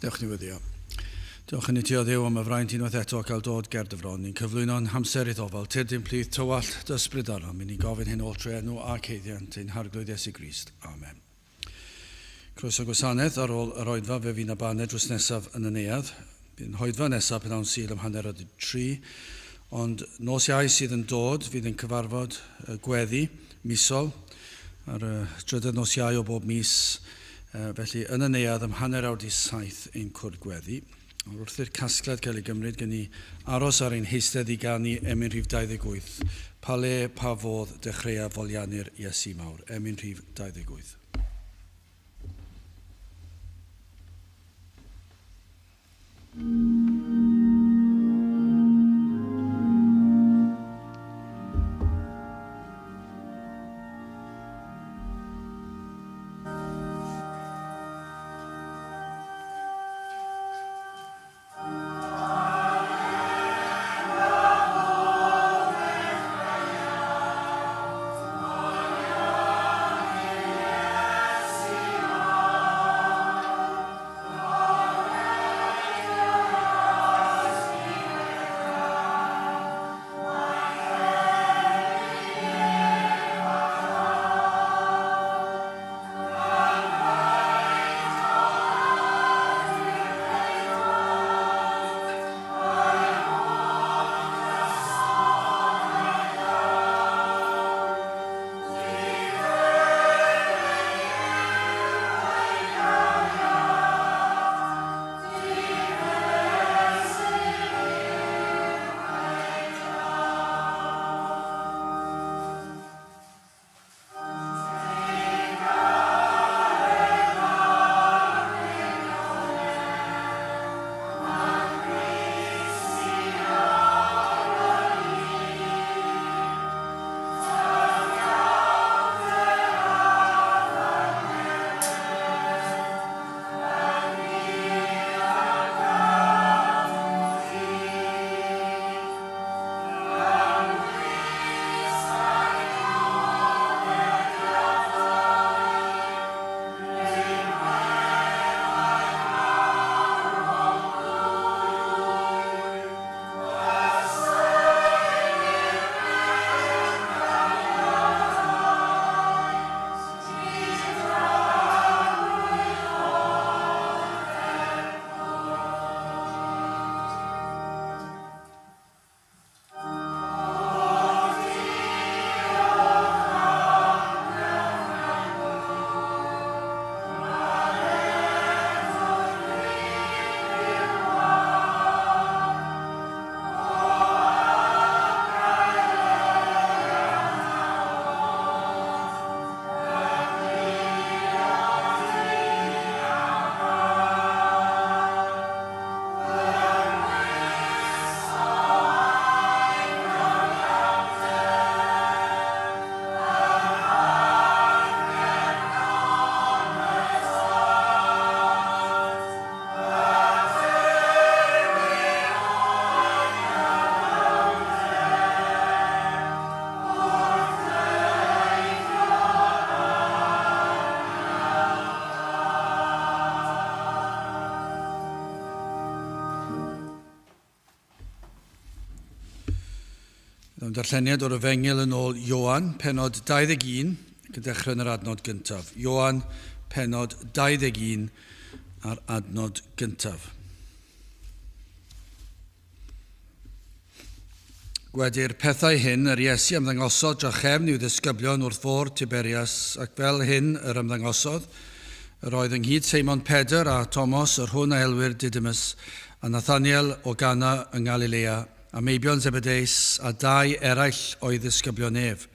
Diolch ni weddio. Diolch yn i ti o ddew am y fraint unwaith eto gael dod ger dyfron. Ni'n cyflwyno'n hamser iddofol. Tydyn plith tywall dysbryd arno. Mi ni'n gofyn hyn o'r tre nhw a ceiddiant ein harglwydd Iesu Grist. Amen. Croeso gwasanaeth ar ôl yr oedfa fe fi'n abaned drws nesaf yn y neuadd. Bydd yn hoedfa nesaf yn awn sydd am hanner oed 3. Ond nos Iau sydd yn dod, fydd yn cyfarfod gweddi misol ar y drydydd nos Iau o bob mis. Felly yn y neuadd am hanner awr 7 ein cwrdd gweddi. Wrth i'r casgliad cael ei gymryd gen i aros ar ein heistedd i ganu Emyn Rhif 28. Pa le, pa fodd dechreuaf foliannu'r Iesu mawr. Emyn Rhif 28. Darlleniad o'r Efengyl yn ôl Ioan, penod 21, gyda dechrau yn yr adnod gyntaf. Ioan, penod 21 ar adnod gyntaf. Gwedi'r pethau hyn, yr Iesu ymddangosod drachefn i'w ddisgyblion wrth fôr Tiberias, ac fel hyn yr ymddangosodd, yr oedd ynghyd Seimon Pedr a Thomas, yr hwn a elwyr Didymus, a Nathaniel o Gana yng Galilea, a Meibion Zebedeus a 2 eraill oedd ddisgyblion ef.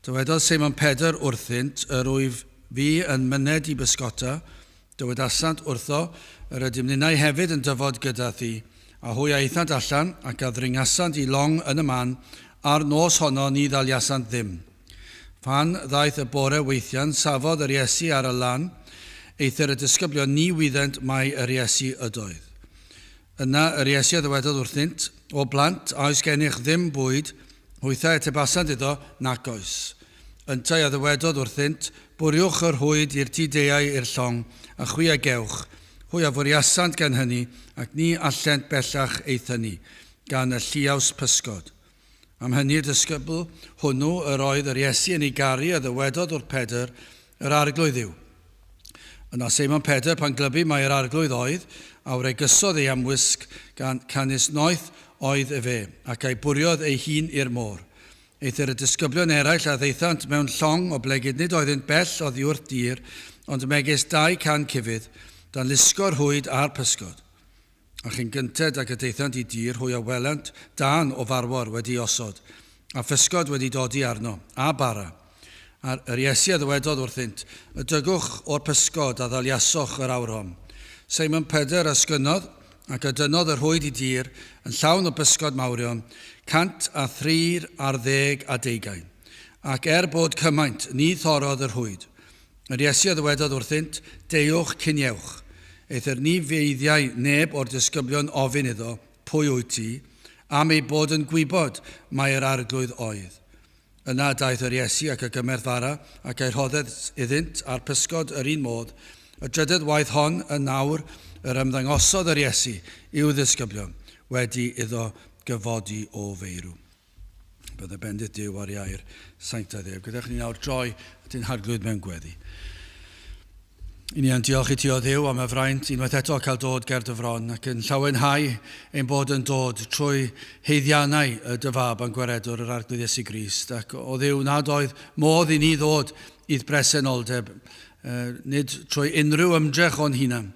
Dywedodd Seimon Pedr wrthynt, yr wyf fi yn myned i bysgota, dywedasant wrtho, yr ydym ninnau hefyd yn dyfod gyda thi, a hwy aethant allan ac a ddringasant i long yn y man, ar nos honno ni ddaliasant ddim. Fan ddaeth y bore weithiau'n safodd yr Iesu ar y lan, eithir y disgyblion ni wyddent mai yr Iesu ydoedd. Yna yr Iesu ddywedodd wrthynt, o blant, a oes gennych ddim bwyd, hwythau etebasant iddo nac oes. Yntai a ddywedodd wrthynt, bwriwch yr hwyd i'r tŷ deiau i'r llong, a chwi a gewch, Hwy a fwriasant gan hynny, ac ni allent bellach eithon ni, gan y lliaws pysgod. Am hynny disgybl hwnnw yr oedd yr Iesu yn ei garu a ddywedodd wrth Pedr yr arglwydd yw. Yna Seimon Pedr pan glybu mae yr arglwydd oedd, a wrau gysodd ei amwisg gan canys noeth oedd y fe, ac ei bwriodd ei hun i'r môr. Eithir y disgyblion eraill a ddeithant mewn llong o blegyd nid oeddynt bell oddi wrth dir, ond megis 200 cyfydd, dan lusgo'r hwyd a'r pysgod. A chi'n gynted ac y deithant i dir hwy a welant dan o farwor wedi osod, a physgod wedi dodi arno, a bara. Yr Iesu a ddywedodd wrthynt, y dygwch o'r pysgod a ddaliaswch yr awrhom. Seimon Pedr ysgynodd ac adynodd yr hwyd i dir yn llawn o pysgod mawrion, 130 ac bod cymaint, ni thorodd yr hwyd. Yr Iesu a ddywedodd wrthynt, deuwch cyniewch. Eithir ni feiddiau neb o'r disgyblion ofyn iddo, pwy wyt ti, am ei bod yn gwybod mae'r arglwydd oedd. Yna daeth yr Iesu ac y gymerth fara ac ei rhoddedd iddynt a'r pysgod yr un modd, y drydydd waith hon yn nawr yr ymddangosodd yr Iesu i'w ddisgyblion wedi iddo gyfodi o feirw. Bydde bendith Duw ar iair sanctaidd ef. Gyda'ch ni nawr droi at ein harglwydd mewn gweddi. I ni yn diolch i ti o Dduw am y fraint unwaith eto cael dod ger dy fron ac yn llawenhau ein bod yn dod trwy heiddiannau y dyfab yn gwaredwr yr arglwydd Iesu Grist. Ac o Dduw nad oedd modd i ni ddod i'r bresenoldeb, nid trwy unrhyw ymdrech o'n hunan,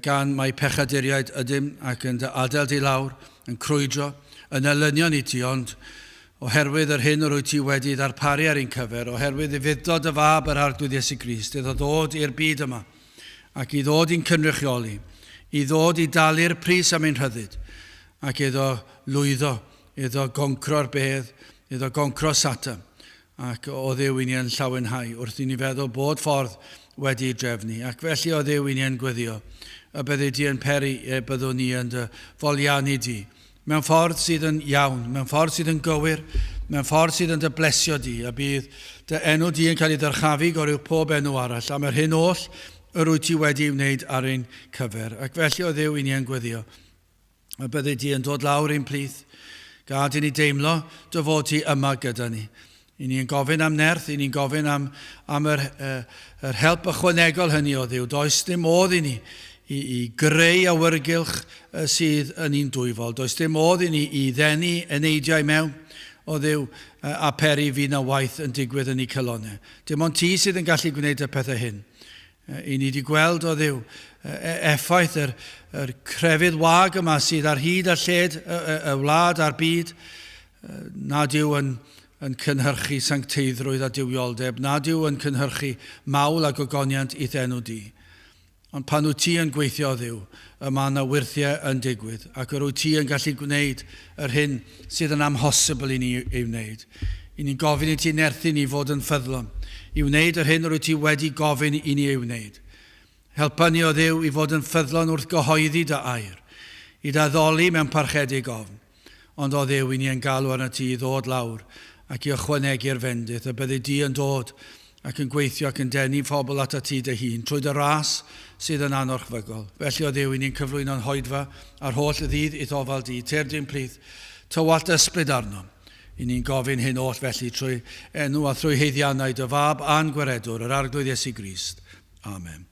gan mae pechaduriaid ydym ac yn adael di lawr, yn crwydro, yn elynion i ti, ond oherwydd yr hyn rwy ti wedi ddarparu ar ein cyfer, oherwydd i fuddod y fab yr arglwydd Iesu Grist, iddo ddod i'r byd yma, ac i ddod i'n cynrychioli, i ddod i dalu'r pris am ein rhyddid, ac iddo lwyddo, iddo goncro'r bedd, iddo goncro Satan, ac o Dduw i ni yn llawenhau, wrth i ni feddwl bod ffordd wedi drefnu, ac felly o Dduw i ni yn gweddio, y bydde di yn peri byddwn ni yn dy foliannu di, mewn ffordd sydd yn iawn, mewn ffordd sydd yn gywir, mewn ffordd sydd yn dy blesio di, a bydd dy enw di yn cael ei ddyrchafu gorau pob enw arall, am yr hyn oll yr wyt ti wedi wneud ar ein cyfer. Ac felly o Dduw i ni yn gweddio, a bydde di yn dod lawr ein plith, gad i ni deimlo dy fod ti yma gyda ni. I ni'n gofyn am nerth, i ni'n gofyn am yr help ychwanegol hynny o Dduw. Does dim modd i ni i greu awyrgylch sydd yn un dwyfol. Does dim modd i ni i ddenu eneidiau mewn o Dduw a peri fi na waith yn digwydd yn ei cylonau. Dim ond ti sydd yn gallu gwneud y pethau hyn. I ni wedi gweld o Dduw effaith yr crefydd wag yma sydd ar hyd a lled y wlad a'r byd. Nad yw yn cynhyrchu sancteiddrwydd a dywioldeb, nad yw yn cynhyrchu mawl a gogoniant i ddenw di. Ond pan wyt ti yn gweithio o Dduw, y mae yna wirthiau yn digwydd, ac yr wyt ti yn gallu gwneud yr hyn sydd yn amhosibl i ni ei wneud. I ni'n gofyn i ti nerthu ni fod yn ffyddlon, i wneud yr hyn yr wyt ti wedi gofyn i ni ei wneud. Helpa ni o Dduw i fod yn ffyddlon wrth gyhoeddi dy air, i daddoli mewn parchedig ofn. Ond o Dduw i ni yn galw arna ti i ddod lawr ac i ychwanegu'r fendith, a bydde di yn dod ac yn gweithio ac yn denu phobl at ti dy hun, trwy dy ras sydd yn anorchfygol. Felly o Dduw i ni'n cyflwyno'n hoedfa a'r holl ddydd i ddofal di, terdyn plith, tywallt ysbryd arno. I ni'n gofyn hyn oll felly trwy enw a thrwy heiddiannau dy fab a'n gwaredwr, yr arglwydd Iesu Grist. Amen.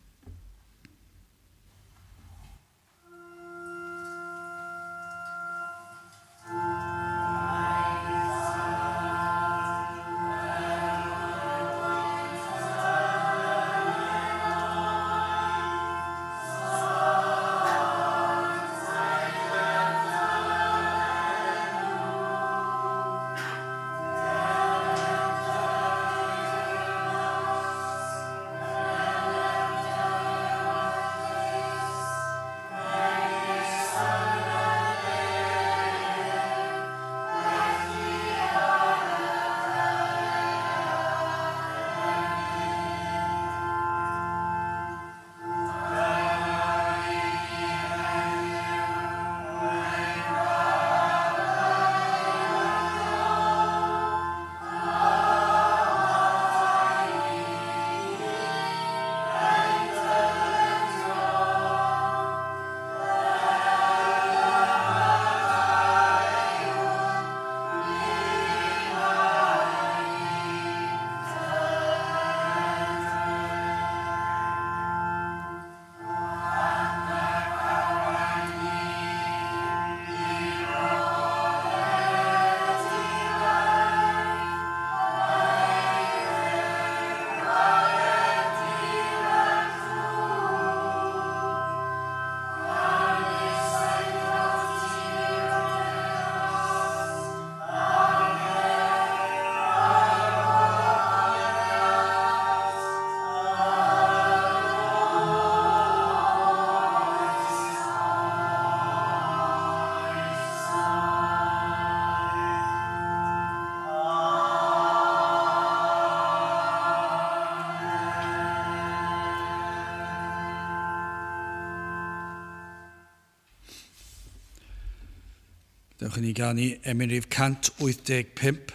Dewch ni ganu Emynau 185.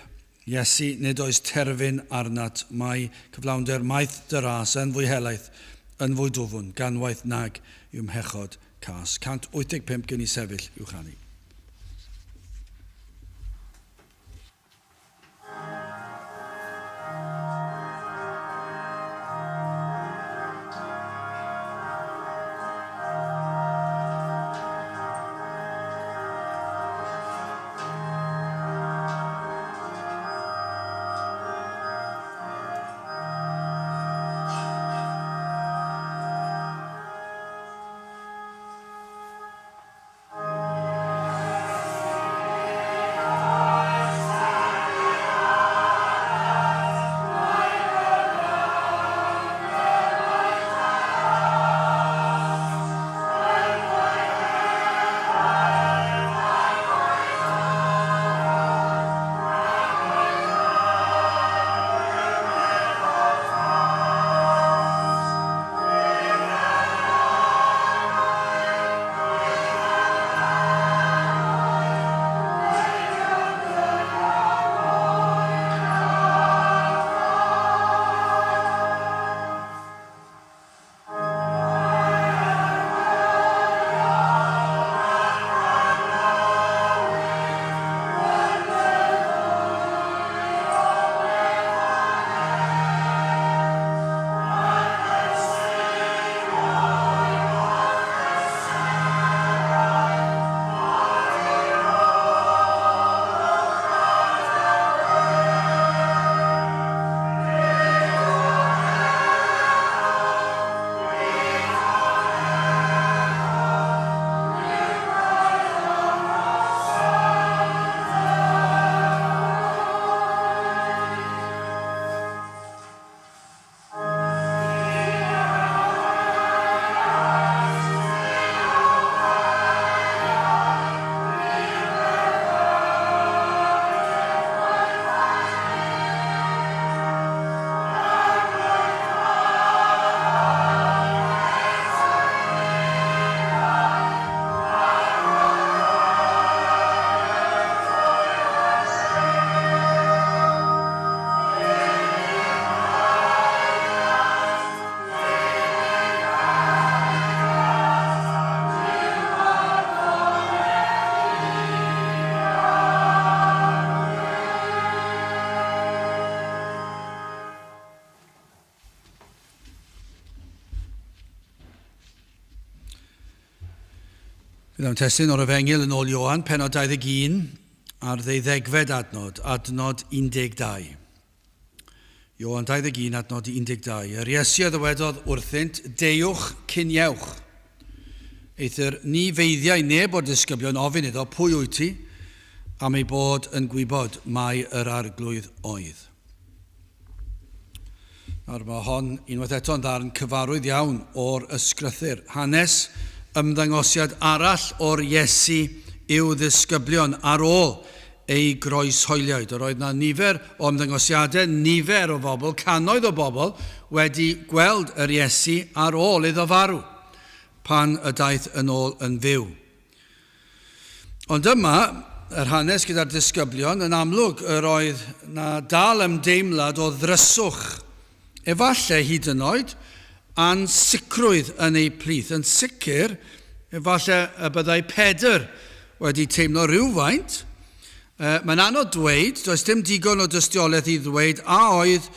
Iesu, nid oes terfyn arnat, mae cyflawnder maith dy ras yn fwy helaeth, yn fwy dwfwn, ganwaith nag i'w mhechod cas. 185 gen i sefyll i'w chanu. Bydd am testyn o'r Efengil yn ôl Ioan, pennod 21, ar 12 adnod, adnod 12. Ioan 21, adnod 12. Yr Iesu a ddiwedodd wrthynt, deuwch cyniewch. Eithir ni feiddiau neb o'r disgyblion ofyn iddo, pwy wyt ti, am ei bod yn gwybod mai yr arglwydd oedd. Nawr mae hon unwaith eto'n ddarn cyfarwydd iawn o'r ysgrythyr. Hanes ymddangosiad arall o'r Iesu i'w ddisgyblion ar ôl ei groeshoeliad. Yr oedd yna nifer o ymddangosiadau, nifer o bobl, cannoedd o bobl wedi gweld yr Iesu ar ôl iddo farw, pan y daeth yn ôl yn fyw. Ond yma, yr hanes gyda'r disgyblion, yn amlwg yr oedd na dal ymdeimlad o ddryswch, efallai hyd yn oed, ansicrwydd yn ei plith. Yn sicr, efallai y byddai Pedr wedi teimlo rhywfaint. Mae'n anodd dweud, does dim digon o dystiolaeth i ddweud, a oedd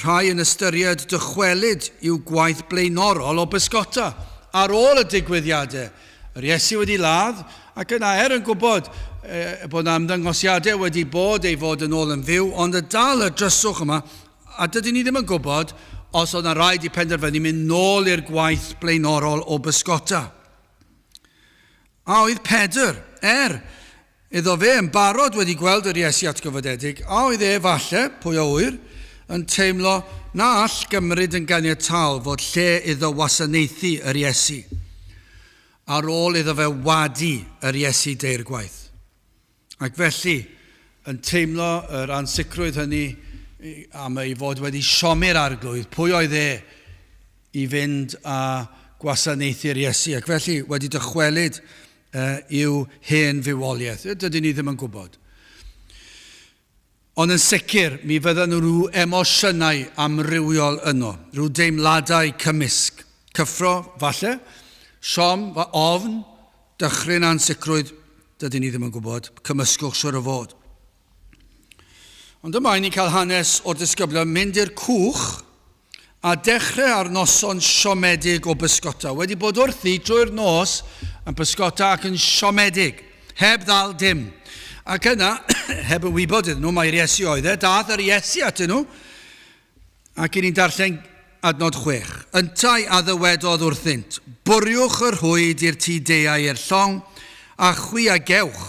rhai yn ystyried dychwelyd i'w gwaith blaenorol o bysgota ar ôl y digwyddiadau. Yr Iesu wedi ladd, ac yna yn gwybod bod na ymddangosiadau wedi bod ei fod yn ôl yn fyw, ond y dal y dryswch yma, a dydyn ni ddim yn gwybod os oedd yna rhaid i penderfynu mynd nôl i'r gwaith blaenorol o bysgota. A oedd Pedr, iddo fe yn barod wedi gweld yr Iesu atgyfodedig, a oedd falle, pwy o wyr, yn teimlo na all gymryd yn ganiataol fod lle iddo wasanaethu yr Iesu, ar ôl iddo fe wadu yr Iesu deir gwaith. Ac felly, yn teimlo yr ansicrwydd hynny, am ei fod wedi siomi'r arglwydd, pwy oedd i fynd a gwasanaethu'r Iesu, ac felly wedi dychwelyd yw hen fywoliaeth. Dydyn ni ddim yn gwybod. Ond yn sicr, mi fydden nhw rhyw emosiynau amrywiol yno, rhyw deimladau cymysg. Cyffro, falle, siom, ofn, dychryn ansicrwydd, dydyn ni ddim yn gwybod, cymysgwch siwr o fod. Ond yma i ni cael hanes o'r disgyblion mynd i'r cwch a dechrau ar noson siomedig o bysgota. Wedi bod wrthi drwy'r nos yn bysgota ac yn siomedig, heb ddal dim. Ac yna, heb yn wybod iddyn nhw, mae'r Iesu oedd e, dath yr Iesu atyn nhw, ac i ni'n darllen adnod 6. Yntai a ddywedodd wrthynt, bwriwch yr hwyd i'r tŷ deiau i'r llong, a chwi a gewch.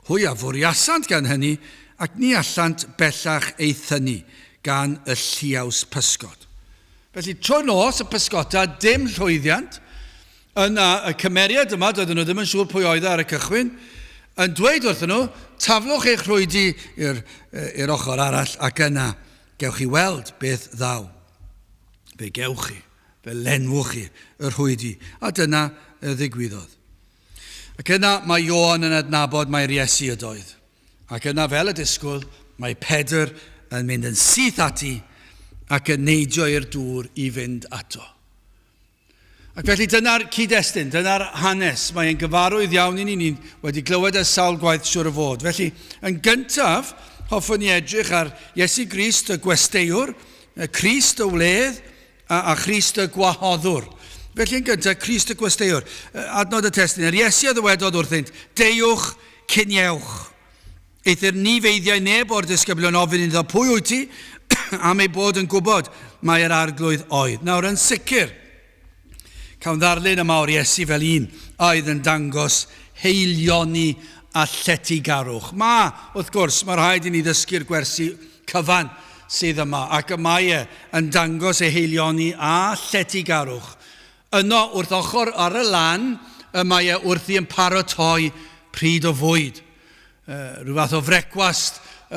Hwy a fwriasant gan hynny, ac ni allant bellach ei thynnu gan y lliaws pysgod. Felly, trwy nos y pysgota, dim llwyddiant, yna y cymeriad yma, doedden nhw ddim yn siŵr pwy oedd ar y cychwyn, yn dweud wrthyn nhw, taflwch eich rhwydi i'r ochr arall, ac yna gewch chi weld beth ddaw. Fe gewch chi, fe lenwch chi yr rhwydi, a dyna y ddigwyddodd. Ac yna mae Ioan yn adnabod mae'r Iesu ydoedd. Ac yna fel y disgwyl, mae Pedr yn mynd yn syth ati ac yn neidio i'r dŵr i fynd ato. Ac felly dyna'r cyd-destun, dyna'r hanes. Mae'n gyfarwydd iawn i ni wedi glywed y sawl gwaith siwr o fod. Felly, yn gyntaf, hoffwn ni edrych ar Iesu Grist y gwesteiwr, Crist Y Wledd a Crist y gwahoddwr. Felly, yn gyntaf, Crist y gwesteiwr. Adnod y testun, yr Iesu a ddywedodd wrthynt, deiwch cyniewch. Eithir ni feiddiau neb o'r disgyblion ofyn iddo pwy wyt ti, am ei bod yn gwybod mae'r arglwydd oedd. Nawr yn sicr, cawn ddarlun yma o'r Iesu fel un oedd yn dangos heilioni a lletygarwch. Wrth gwrs, mae rhaid i ni ddysgu'r gwersi cyfan sydd yma, ac y mae yn dangos ei heilioni a lletygarwch. Yno, wrth ochr ar y lan, y mae wrthi yn paratoi pryd o fwyd. Rhyw fath o frecwast,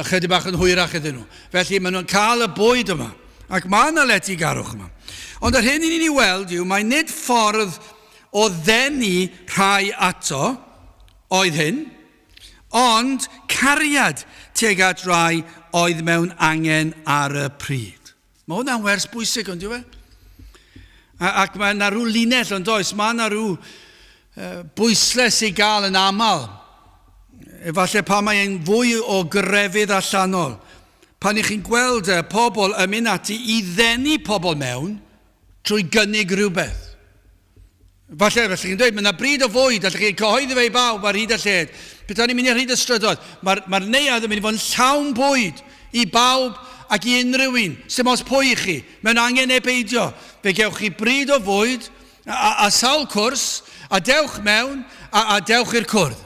chydig bach yn hwyrach iddyn nhw. Felly maen nhw'n cael y bwyd yma, ac mae yna lletygarwch yma. Ond yr hyn i ni weld yw, mae nid ffordd o ddenu rhai ato, oedd hyn, ond cariad tuag at rai oedd mewn angen ar y pryd. Mae hwnna'n wers bwysig, ond yw e? Ac mae yna rhyw linell, ond oes, mae yna rhyw bwysles i gael yn aml. Efallai pa mae'n fwy o grefydd allanol. Pan i chi'n gweld pobl yn mynd ati i ddenu pobl mewn trwy gynnig rhywbeth. Falle chi'n dweud, mae yna bryd o fwyd, allwch chi'n cyhoeddi fe i bawb ar hyd y lled. Beth o'n i'n mynd i'r hyd y strydoedd? Mae'r neuadd yn mynd i fod yn llawn bwyd i bawb ac i unrhyw un, sy'n os pwy i chi. Mae'n angen ei beidio. Fe gewch chi bryd o fwyd a sawl cwrs, a dewch mewn a dewch i'r cwrdd.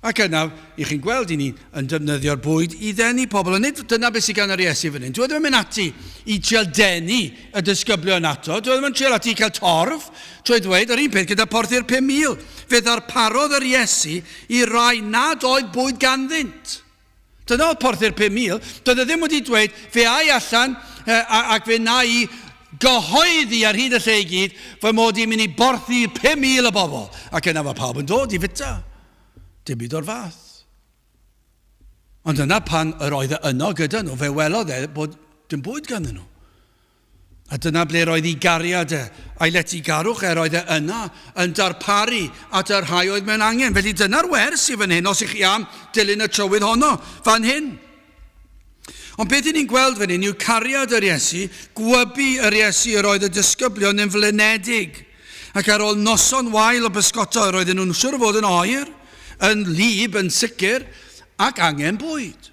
Ac yna, i chi'n gweld i ni yn defnyddio'r bwyd i ddenu pobl. Nid dyna beth sydd gan yr Iesu fan hyn. Dwi ddim yn mynd ati i trial denu y disgyblion ato. Dwi ddim yn trial ati i cael torf. Trwy ddweud, yr un peth gyda porthi'r 5,000. Fe ddarparodd yr Iesu i rai nad oedd bwyd ganddynt. Dyna oedd porthi'r 5,000. Doedd e ddim wedi dweud, fe ai allan ac fe na i gyhoeddi ar hyd y lle i gyd, fe mod i'n mynd i borthi'r 5,000 o bobl. Ac yna mae pawb yn dod i fita. Dim byd o'r fath. Ond yna pan yr oedd yno gyda nhw, fe welodd bod dim bwyd ganddyn nhw. A dyna ble roedd ei gariad a'i lletygarwch roedd yna yn darparu at yr rhai oedd mewn angen. Felly dyna'r wers i fan hyn, os i chi am dilyn y trywydd honno, fan hyn. Ond beth ni'n gweld fan hyn yw cariad yr Iesu, gwybu yr Iesu roedd y disgyblion yn flinedig. Ac ar ôl noson wael o bysgota, roedden nhw'n siŵr o fod yn oer, yn lib, yn sicr, ac angen bwyd.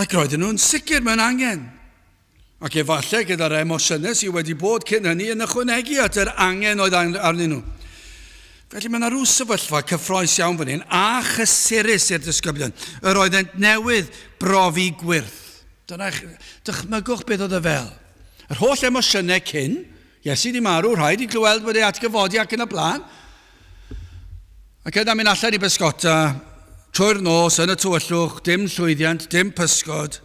Ac roedden nhw'n sicr mewn angen. Ac efallai gyda'r emosiynau sydd wedi bod cyn hynny yn ychwanegu at yr angen oedd arnyn nhw. Felly mae yna rhyw sefyllfa cyffroes iawn fan hyn a chysurus i'r disgyblion. Yr oeddent newydd brofi gwyrth. Dychmygwch beth oedd y fel. Yr holl emosiynau cyn, Iesu di marw, rhaid i glywed bod ei atgyfodi ac yn y blaen. Ac yna mynd allan i bysgota, trwy'r nos, yn y tywyllwch, dim llwyddiant, dim pysgod.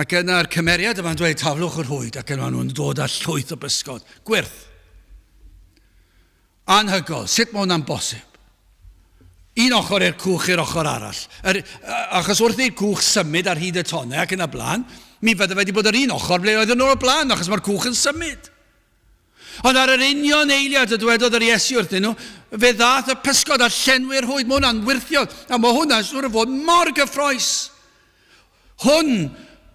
Ac yna'r cymeriad yma'n dweud taflwch yr hwyd, ac yna nhw'n dod â llwyth o bysgod. Gwyrth. Anhygol, sut mae hwnna'n bosib? Un ochr i'r cwch i'r ochr arall. Achos wrth i'r cwch symud ar hyd y tonau ac yn y blaen, mi fydde wedi bod yr un ochr ble oedd yn o'r blaen, achos mae'r cwch yn symud. Ond ar yr union eiliad y dywedodd yr Iesu wrthyn nhw, fe ddath y pysgod a'r llenwi'r hwyd, mae hwnna'n wirthiol, a mae hwnna'n siŵr o fod mor gyffroes. Hwn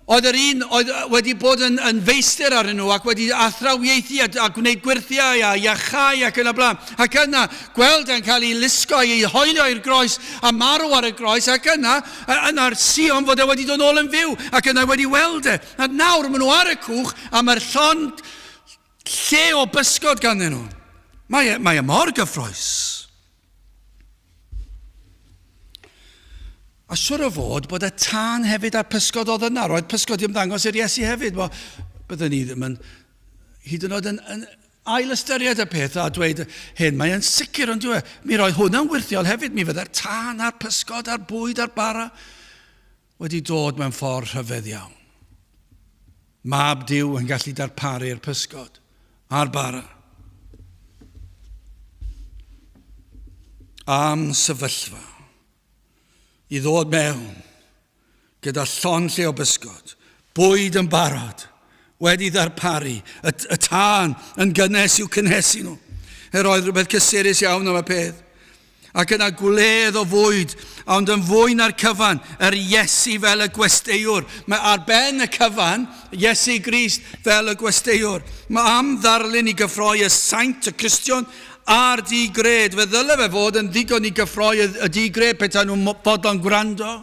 oedd yr un oedd wedi bod yn feistr arnyn nhw ac wedi athrawiaethu a gwneud gwirthiau a iachau ac yn y blaen. Ac yna, gweld e'n cael ei lusgo i hoelio i'r groes a marw ar y groes ac yna'r Sion fod e wedi dod nôl yn fyw ac yna wedi weld e. A nawr maen nhw ar y cwch a mae'r llond lle o bysgod ganddyn nhw. Mae e mor gyffroes. A siwr o fod bod y tân hefyd a'r pysgod oedd yna. Roedd pysgod i ymddangos i'r Iesu hefyd. Byddwn ni ddim yn hyd yn oed yn ail ystyried y peth a dweud hyn. Mae'n sicr ond dwi. Mi roedd hwnna'n wirthiol hefyd. Mi fydda'r tân a'r pysgod a'r bwyd a'r bara wedi dod mewn ffordd rhyfedd iawn. Mab Duw yn gallu darparu'r pysgod a'r bara. Am sefyllfa i ddod mewn gyda llon lle o bysgod, bwyd yn barod, wedi ddarparu, y tân yn gynnes i'w cynhesu nhw. Roedd rhywbeth cysurus iawn am y peth. Ac yna gwledd o fwyd, ond yn fwy na'r cyfan, yr Iesu fel y gwesteiwr. Mae ar ben y cyfan, Iesu Grist fel y gwesteiwr. Mae am ddarlun i gyffroi y saint, y Cristion, a'r digred. Fe ddyle fe fod yn ddigon i gyffroi y digred petai nhw'n fodlon gwrando.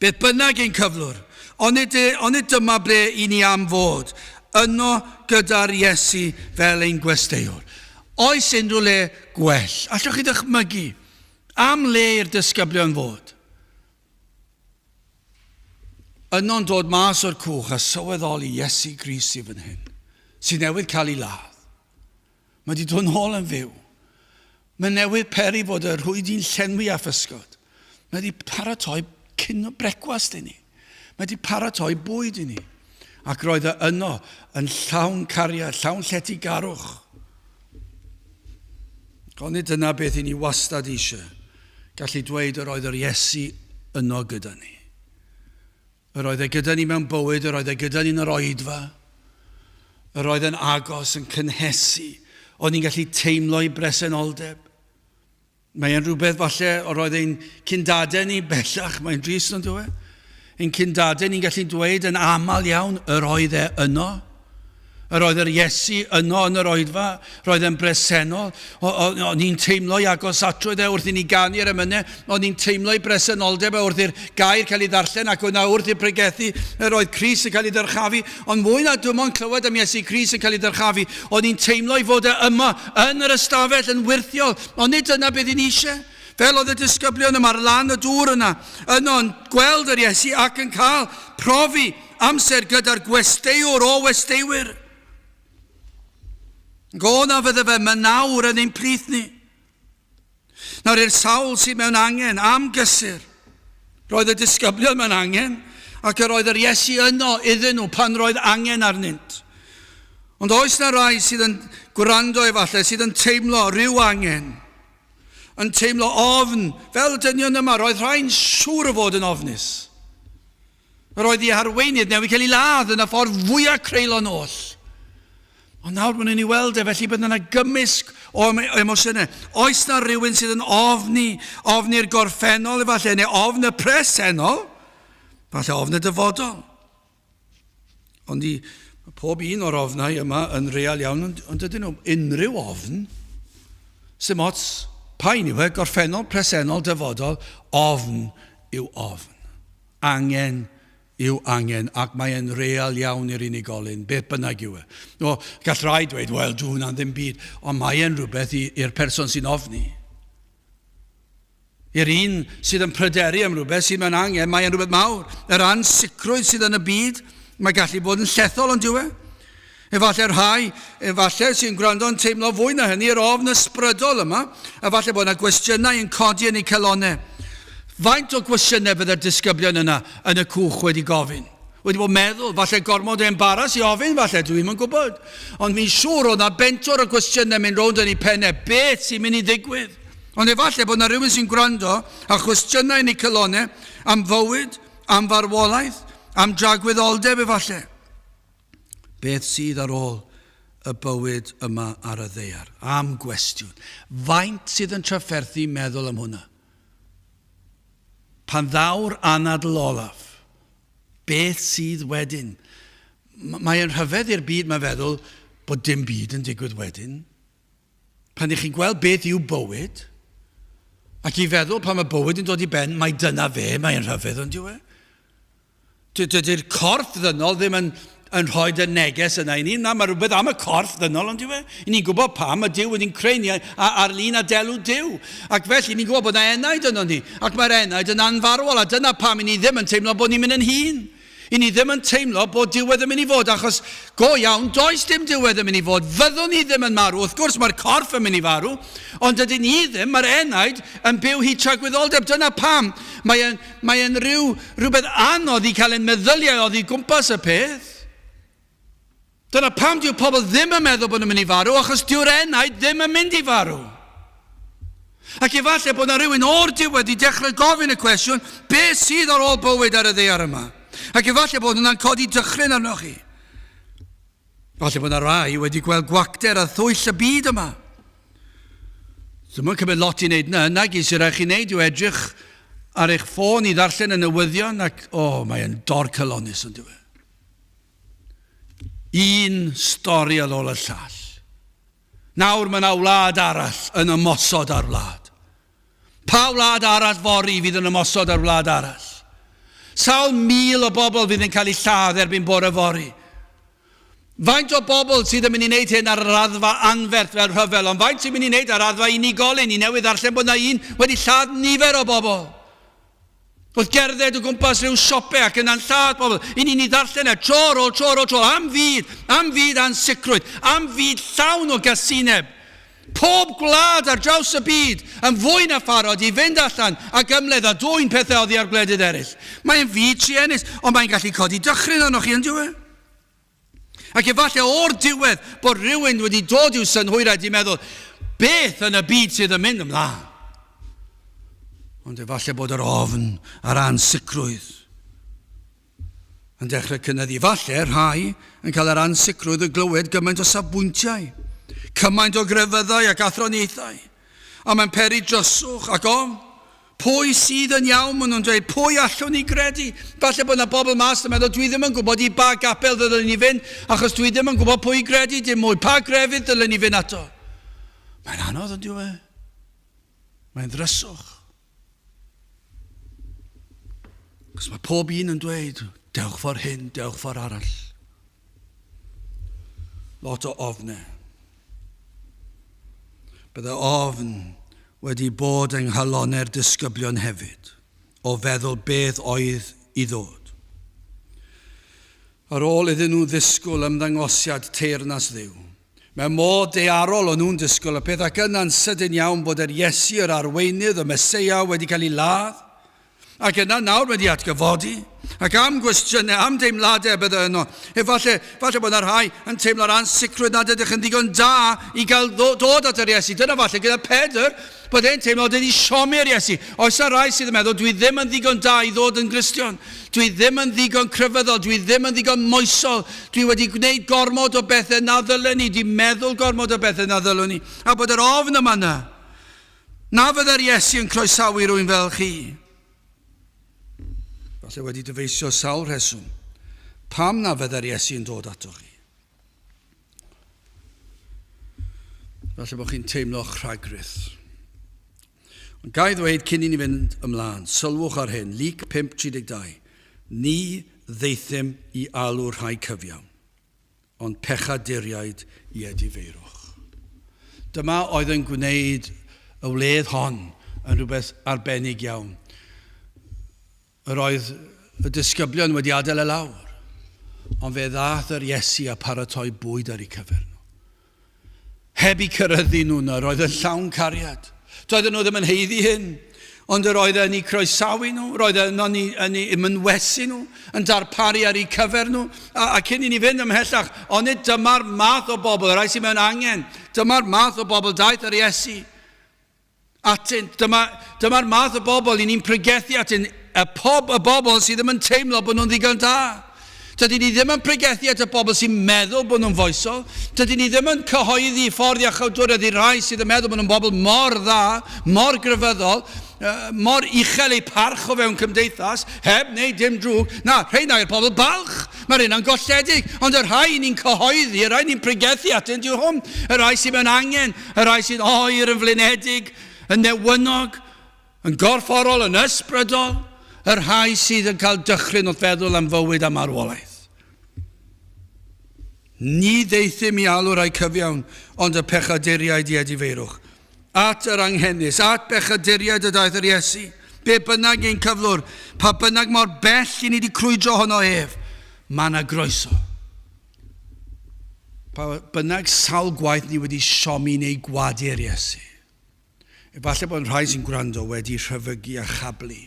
Beth bynnag ein cyflwr, ond dyma ble i ni am fod, yno gyda'r Iesu fel ein gwesteiwr. Oes unrhyw le gwell? Allwch chi ddychmygu am le i'r disgyblion fod? Yno'n dod mas o'r cwch a sylweddoli Iesu Grist i fan hyn, sy'n newydd cael ei ladd. Mae wedi dod nôl yn fyw. Mae newydd peri fod y rhwyd i'n llenwi a physgod. Mae wedi paratoi cyn o brecwast i ni. Mae wedi paratoi bwyd i ni. Ac roedd e yno yn llawn cariad, llawn lletygarwch. Ond dyna beth i ni wastad eisiau. Gallu dweud yr oedd yr Iesu yno gyda ni. Yr oedd e gyda ni mewn bywyd, yr oedd e gyda ni'n yr oedfa. Yr oedd yn agos, yn cynhesu. O'n ni'n gallu teimlo i bresenoldeb. Mae'n rhywbeth falle, yr oedd ein cyndadau ni bellach, mae'n drist yn dweud. Ein cyndadau ni'n gallu dweud yn aml iawn, yr oedd e yno. Yr oedd yr Iesu yno yn yr oedfa, roedd e'n bresennol. O'n ni'n teimlo i agos atrwyd e wrth i ni ganu'r emynau. O'n ni'n teimlo i bresenoldeb wrth i'r gair cael ei ddarllen ac o'na wrth i'r pregethu. Yr oedd Crist yn cael ei dyrchafu. Ond mwy na dim ond clywed am Iesu Crist yn cael ei dyrchafu. O'n ni'n teimlo i fod e yma yn yr ystafell yn wirthiol. Ond nid yna beth i'n eisiau. Fel oedd y disgyblion yma ar lan y dŵr yna. Yno'n gweld yr Iesu ac yn cael profi amser gyda'r gwesteiwr o westeiwyr. Gona fydde fe mynawr yn ein plith ni. Nawr i'r sawl sydd mewn angen am gysur. Roedd y disgyblion mewn angen ac yr oedd yr Iesu yno iddyn nhw pan roedd angen arnynt. Ond oes na rai sydd yn gwrando efallai, sydd yn teimlo rhyw angen. Yn teimlo ofn. Fel y dynion yma, roedd rhai'n siŵr o fod yn ofnus. Roedd ei harweinydd newydd cael ei ladd yn y ffordd fwyaf creulon oll. Ond nawr mae'n ei weld e, felly bydd yna gymysg o emosiynau. Oes na rhywun sydd yn ofni'r gorffennol efallai, neu ofn y presennol, falle ofn y dyfodol. Ond pob un o'r ofnau yma yn real iawn, ond ydyn nhw unrhyw ofn, sy'n ots pa'n yw e, gorffennol, presennol, dyfodol, ofn yw ofn. Angen yw angen, ac mae'n real iawn i'r unigolyn, beth bynnag yw e. Gall rai dweud, wel, dwi hwnna'n ddim byd, ond mae'n rhywbeth i'r person sy'n ofni. I'r un sydd yn pryderu am rhywbeth sydd mewn angen, mae'n rhywbeth mawr. Yr ansicrwydd sydd yn y byd, mae gallu bod yn llethol ond yw e. Efallai rhai, efallai sy'n gwrando yn teimlo fwy na hynny, yr ofn ysbrydol yma, efallai bod yna gwestiynau yn codi yn eu celonnau. Faint o gwestiynau byddai'r disgyblion yna yn y cwch wedi gofyn? Wedi bod meddwl, falle gormod o embaras I ofyn, falle dwi'n yn gwybod. Ond fi'n siŵr o na bentwr o gwestiynau mynd rownd yn ei pennau, beth sy'n mynd I ddigwydd. Ond efallai bod na rhywun sy'n gwrando a gwestiynau yn ei cylonau am fywyd, am farwolaeth, am dragwyddoldeb efallai. Beth sydd ar ôl y bywyd yma ar y ddaear? Am gwestiwn. Faint sydd yn trafferthu meddwl am hwnna? Pan ddawr anadl olaf, beth sydd wedyn? Mae'n rhyfedd i'r byd mae feddwl bod dim byd yn digwydd wedyn. Pan ych chi'n gweld beth yw bywyd, ac I feddwl pan mae bywyd yn dod I ben, mae dyna fe, mae'n rhyfedd ond yw e. Dydy'r corff ddynol ddim yn rhoi y neges yna I ni. Na, mae rhywbeth am y corff ddynol ond yw e. I ni'n gwybod pam, mae Duw wedi'n creu ni ar lun a delw Duw. Ac felly ni'n gwybod bod yna enaid yno ni. Ac mae'r enaid yn anfarwol a dyna pam I ni ddim yn teimlo bod ni'n mynd yn hun. I ni ddim yn teimlo bod diwedd yn mynd I fod, achos go iawn, does dim diwedd yn mynd I fod. Fyddwn ni ddim yn marw. Wrth gwrs mae'r corff yn mynd I farw, ond ydyn ni ddim, mae'r enaid yn byw hyd tragwyddoldeb. Dyna pam mae'n rhywbeth anodd I cael ein meddyliau oedd I gwmpas y peth. Dyna pam dyw pobl ddim yn meddwl bod nhw'n mynd I farw, achos dyw'r enaid ddim yn mynd I farw. Ac efallai bod yna rhywun o'r diwedd I dechrau gofyn y cwestiwn, beth sydd ar ôl bywyd ar y ddaear yma? Ac efallai bod hwnna'n codi dychryn arnoch chi. Efallai bod yna rai wedi gweld gwacter a thwyll y byd yma. Dyma'n cymryd lot I wneud na, nag I sy'n rhaid chi wneud yw edrych ar eich ffôn I ddarllen y newyddion ac, mae'n dorcylonus yn dweud. Un stori ar ôl y llall. Nawr mae yna wlad arall yn ymosod ar wlad. Pa wlad arall fori fydd yn ymosod ar wlad arall? Sawl mil o bobl fydd yn cael eu lladd erbyn bore fori. Faint o bobl sydd yn mynd I wneud hyn ar raddfa anferth fel rhyfel, ond faint sy'n mynd I wneud ar raddfa unigolyn? I newydd ddarllen bod yna un wedi lladd nifer o bobl. Oedd gerdded o gwmpas rhyw siope ac yna'n lladd bobl. I ni'n I ddarllen tro ar ôl, am fyd ansicrwydd, am fyd llawn o gasineb. Pob gwlad ar draws y byd yn fwy na pharod I fynd allan ac ymledd a dwy'n pethau oddi ar gwledydd eraill. Mae'n fyd triennus, ond mae'n gallu codi dychryn arnoch chi yn diwedd. Ac efallai o'r diwedd bod rhywun wedi dod i'w synhwyrau I meddwl, beth yn y byd sydd yn mynd ymlaen? Ond efallai bod yr ofn a'r ansicrwydd yn dechrau cynyddu. Efallai rhai yn cael yr ansicrwydd y glywed gymaint o safbwyntiau, cymaint o grefyddau ac athroniaethau. A mae'n peri dryswch ac pwy sydd yn iawn maen nhw'n dweud, pwy allwn ni credu? Falle bod yna bobl mas yn meddwl, dwi ddim yn gwybod I ba gapel ddylen ni fynd, achos dwi ddim yn gwybod pwy credu, dim mwy, pa grefydd ddylen ni fynd ato. Mae'n anodd yn diwedd. Mae'n ddryswch. Cos mae pob un yn dweud, dewch ffordd hyn, dewch ffordd arall. Lot o ofnau. Bydde ofn wedi bod yng nghalonau'r disgyblion hefyd, o feddwl beth oedd I ddod. Ar ôl iddyn nhw ddisgwyl ymddangosiad teyrnas Dduw, mae modd dearol o'n nhw'n disgwyl y peth ac yna'n sydyn iawn bod yr Iesu yr arweinydd, y Meseia wedi cael ei ladd, ac yna nawr wedi atgyfodi, ac am gwestiynau, am deimladau bydde yno. Falle bod yna rhai yn teimlo'r ansicrwydd nad ydych yn ddigon da I gael dod at yr Iesu. Dyna falle gyda Pedr, bod e'n teimlo oedd wedi siomi'r Iesu. Oes yna rai sydd yn meddwl, dwi ddim yn ddigon da I ddod yn Gristion. Dwi ddim yn ddigon cryfeddol, dwi ddim yn ddigon moesol. Dwi wedi gwneud gormod o bethau na ddylen ni, di meddwl gormod o bethau na ddylen ni. A bod yr ofn yma na. Na fydde'r Iesu yn croesawu rhywun fel chi. Falle wedi dyfeisio sawl rheswm. Pam na fydde'r Iesu yn dod ato chi? Falle bod chi'n teimlo rhagryth. Ond gai ddweud cyn I ni fynd ymlaen, sylwch ar hyn, Luc 5:32. Ni ddeithym I alw rhai cyfiawn, ond pechaduriaid I edifeirwch. Dyma oedd yn gwneud y wledd hon yn rhywbeth arbennig iawn. Yr oedd y disgyblion wedi adael y lawr, ond fe ddath yr Iesu a paratoi bwyd ar ei cyfer nhw. Heb I cyrryddu nhw na, roedd yn llawn cariad. Doedden nhw ddim yn heiddi hyn, ond yr oedd yn eu croesawu nhw, roedd yn eu ymynwesu nhw, yn darparu ar eu cyfer nhw. A cyn i ni fynd ymhellach, ond dyma'r math o bobl, yr rhai sy'n mewn angen, dyma'r math o bobl daeth ar Iesu atyn. Dyma'r math o bobl i ni'n pregethu atyn, y bobl sydd ddim yn teimlo bod nhw'n ddigon da. Dydyn ni ddim yn pregethu at y bobl sy'n meddwl bod nhw'n foesol. Dydyn ni ddim yn cyhoeddi ffordd iachawdwriaeth i rai sydd yn meddwl bod nhw'n bobl mor dda, mor grefyddol, mor uchel eu parch o fewn cymdeithas, heb neu dim drwg. Na, rhain yw'r pobl balch. Mae'r un yn golledig. Ond y rhai ni'n cyhoeddi, y rhai ni'n pregethu atyn, diw hwn. Y rhai sydd mewn angen, y rhai sy'n oer, yn flinedig, yn newynog, yn gorfforol, yn ysbrydol. Y rhai sydd yn cael dychryn wrth feddwl am fywyd a marwolaeth. Ni ddeithim i alw rai cyfiawn, ond y pechaduriaid i edifeirwch. At yr anghennus, at bechaduriaid y daeth yr Iesu. Be bynnag ein cyflwr, pa bynnag mor bell i ni wedi crwydro honno ef, mae yna groeso. Pa bynnag sawl gwaith ni wedi siomi neu gwadu'r Iesu. Efallai bod rhai sy'n gwrando wedi rhyfygu a chablu.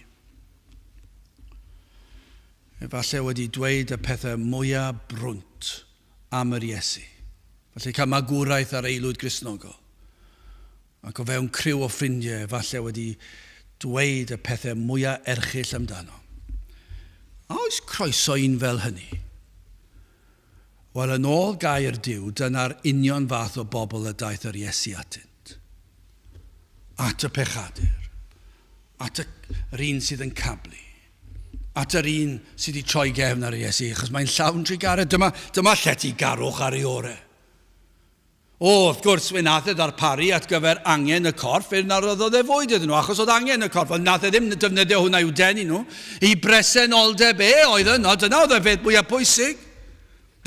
Efallai wedi dweud y pethau mwyaf brwnt am yr Iesu. Felly cael magwraeth ar aelwyd Gristnogol. Ac o fewn criw o ffrindiau, falle wedi dweud y pethau mwyaf erchyll amdano. A oes croeso un fel hynny? Wel, yn ôl gair Duw, dyna'r union fath o bobl y daeth yr Iesu atynt. At y pechadur. At yr un sydd yn cablu. At yr un sydd wedi troi gefn ar Iesu, achos mae'n llawn trigaredd. Dyma llety garwch ar ei ore. Wrth gwrs, fe nath e ddarparu at gyfer angen y corff, fe narodd e fwyd iddyn nhw, achos oedd angen y corff, ond nath e ddim defnyddio hwnna i'w denu nhw. I bresenoldeb oedd yno, dyna oedd y beth mwyaf pwysig.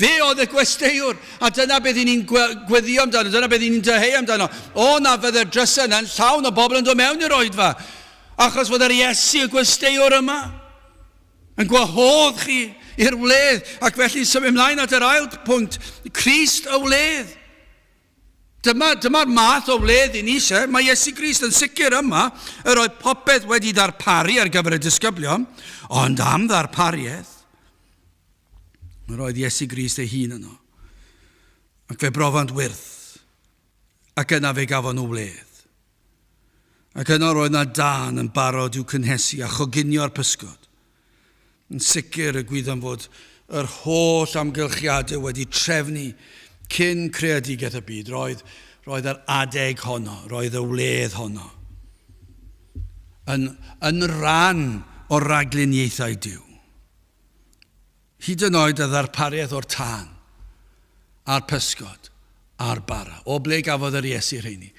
Fe oedd y gwesteiwr, a dyna beth ni'n gweddio amdano, dyna beth ni'n dyheu amdano. Na fydde'r drysau yna'n llawn o bobl yn dod mewn i'r oedfa, achos fod yr Iesu y gwesteiwr yma yn gwahodd chi i'r wledd, ac felly symud ymlaen at yr ail pwynt, Crist y Wledd. Dyma'r math o wledd i ni eisiau. Mae Iesu Grist yn sicr yma, yr oedd popeth wedi ddarparu ar gyfer y disgyblion, ond am ddarpariaeth, yr oedd Iesu Grist ei hun yno. Ac fe brofant wyrth, ac yna fe gafon o wledd. Ac yna roedd yna dan yn barod i'w cynhesu a choginio'r pysgod. Yn sicr y gwyddon fod yr holl amgylchiadau wedi trefnu cyn creadigaeth y byd. Roedd yr adeg honno, roedd y wledd honno. Yn ran o'r ragluniaethau Duw. Hyd yn oed y ddarpariaeth o'r tân, a'r pysgod, a'r bara. O ble gafodd yr Iesu rheini.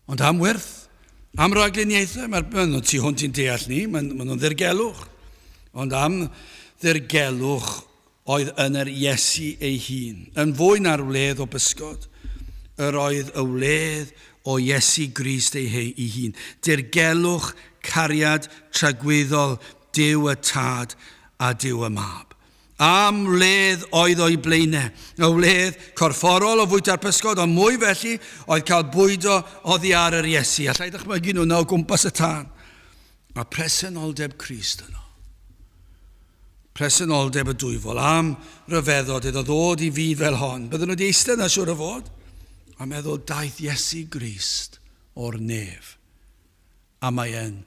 Ond am wyrth, am ragluniaethau, mae'n nhw tu hwnt i'n deall ni, mae'n nhw'n ddirgelwch. Ond am ddirgelwch oedd yn yr Iesu ei hun, yn fwy na'r wledd o bysgod, yr oedd y wledd o Iesu Grist ei hun. Dirgelwch cariad tragweddol Duw y Tad a Duw y Mab. Am wledd oedd o'i blaenau, y wledd corfforol o fwyta'r pysgod, ond mwy felly oedd cael bwydo oddi ar yr Iesu. Allai dychmygu nhw na o gwmpas y tân. A presenoldeb Crist yno. Presenoldeb y dwyfol am ryfeddod iddo ddod i fyd fel hon. Bydden nhw wedi eistedd na siwr o fod a meddwl daeth Iesu Grist o'r nef. A mae e'n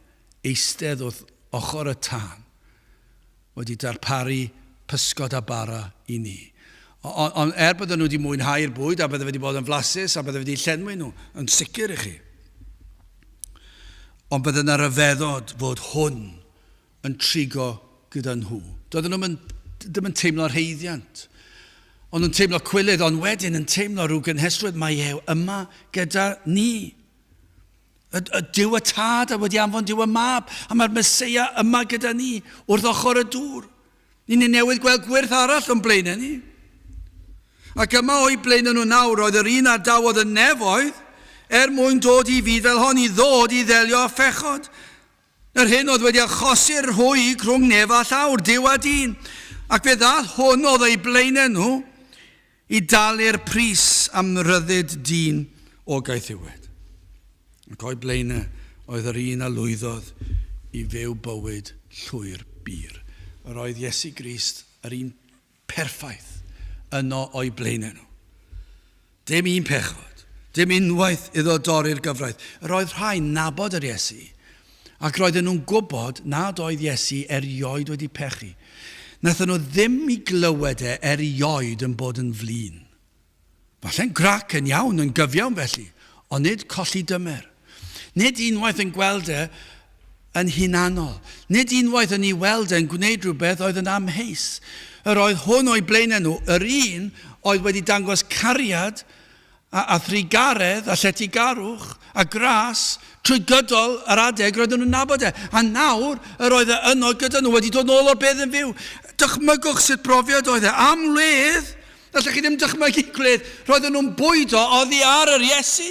eistedd wrth ochr y tân wedi darparu pysgod a bara i ni. Ond bydden nhw wedi mwynhau'r bwyd a bydde wedi bod yn flasus a bydde wedi llenwi nhw, yn sicr i chi. Ond bydde yna ryfeddod fod hwn yn trigo gyda nhw. Doedden nhw ddim yn teimlo'r heiddiant. Ond yn teimlo cwilydd, ond wedyn yn teimlo rhyw gynhesrwydd mae yma gyda ni. Y Duw y Tad a wedi anfon Duw y Mab, a mae'r Meseia yma gyda ni wrth ochr y dŵr. Ni'n newydd gweld gwyrth arall o'n blaenau ni. Ac yma o'i blaenau nhw nawr, oedd yr un ar dawodd y nefoedd, mwyn dod i fyd fel hon, i ddod i ddelio a phechod. Yr hyn oedd wedi achosi'r hwyg rhwng nef a llawr, Duw a dyn. Ac fe ddath hwn oedd ei blaenau nhw i dalu'r pris am ryddid dyn o gaethiwed. Ac o'i blaenau oedd yr un a lwyddodd i fyw bywyd llwyr bir. Yr oedd Iesu Grist yr un perffaith yno o'i blaenau nhw. Dim un pechod, dim unwaith iddo dorri'r gyfraith. Yr oedd rhai'n nabod yr Iesu, ac roedden nhw'n gwybod nad oedd Iesu erioed wedi pechu. Nathon nhw ddim i glywed erioed yn bod yn flin. Falle'n grac yn iawn, yn gyfiawn felly, ond nid colli dymer. Nid unwaith yn gweld yn hunanol. Nid unwaith yn ei weld yn gwneud rhywbeth oedd yn amheus. Yr oedd hwn o'i blaenau nhw, yr un oedd wedi dangos cariad a thrigaredd, a lletygarwch, a gras, trwy gydol yr adeg roedden nhw'n nabod e. A nawr, yr oedd yno gyda nhw wedi dod nôl o'r bedd yn fyw. Dychmygwch sut profiad oedd e. Am ledd, allech chi ddim dychmygu gledd, roedden nhw'n bwydo oddi ar yr Iesu.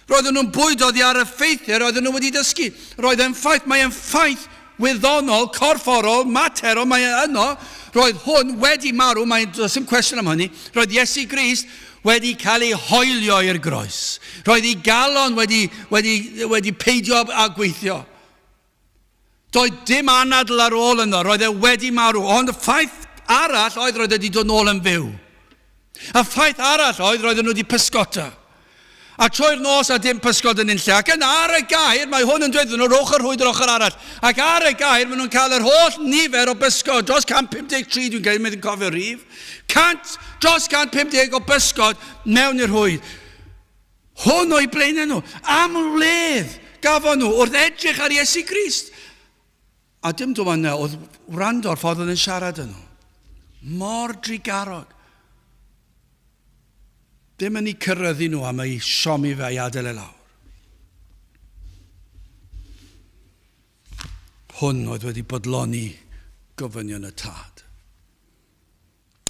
Roedden nhw'n bwydo oddi ar y ffeithiau, roedden nhw wedi dysgu. Roedd e'n ffaith, mae'n ffaith wyddonol, corfforol, materol, mae'n yno. Roedd hwn wedi marw, does dim cwestiwn am hynny. Roedd Iesu Grist wedi cael ei hoelio i'r groes. Roedd ei galon wedi peidio a gweithio. Doedd dim anadl ar ôl yno, roedd e wedi marw. Ond y ffaith arall oedd roedd wedi dod nôl yn fyw. Y ffaith arall oedd roedd nhw wedi pysgota. A troi'r nos a dim pysgod yn unlle. Ac yn ar y gair, mae hwn yn dweud nhw ochr hwyd yr ochr arall. Ac ar y gair, maen nhw'n cael yr holl nifer o bysgod. Dros 153, dwi'n gael, mae'n cofio rif. Dros 150 o bysgod mewn i'r hwyd. Hwn o'i blaenau nhw. Am ledd gafon nhw wrth edrych ar Iesu Grist. A dim dwi'n yna, oedd wrando'r ffordd yn siarad yn nhw. Mor drigarog. Dim yn ei cyrryddu nhw am ei siomi fe i adael e lawr. Hwn oedd wedi bodloni gofynion y tad.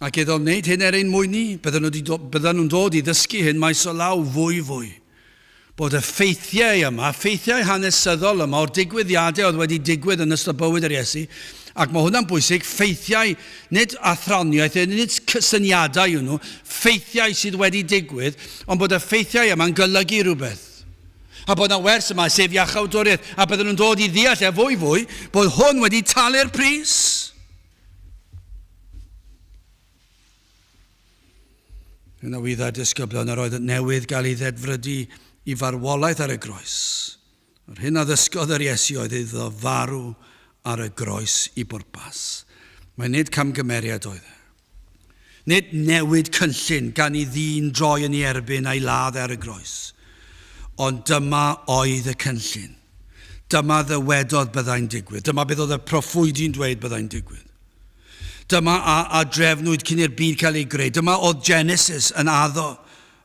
Ac iddo wneud hyn ein mwynnu, bydden nhw'n dod i ddysgu hyn maes o law fwy. Bod y ffeithiau yma, ffeithiau hanesyddol yma o'r digwyddiadau oedd wedi digwydd yn ystod bywyd yr Iesu, ac mae hwnna'n bwysig, ffeithiau, nid athroniaeth, nid cysyniadau yw nhw, ffeithiau sydd wedi digwydd, ond bod y ffeithiau yma'n golygu rhywbeth. A bod yna wers yma, sef iachawdwriaeth, a bydden nhw'n dod i ddeall fwy, bod hwn wedi talu'r pris. Yna wyddau'r disgyblion yr oedd newydd gael ei ddedfrydu i farwolaeth ar y groes. Yr hyn a ddysgodd yr Iesu oedd iddo farw ar y groes i bwrpas. Mae nid camgymeriad oedd e. Nid newid cynllun gan i ddyn droi yn ei erbyn a'i ladd ar y groes. Ond dyma oedd y cynllun. Dyma ddywedodd byddai'n digwydd. Dyma beth oedd y proffwydi'n dweud byddai'n digwydd. Dyma a drefnwyd cyn i'r byd cael ei greu. Dyma oedd Genesis yn addo.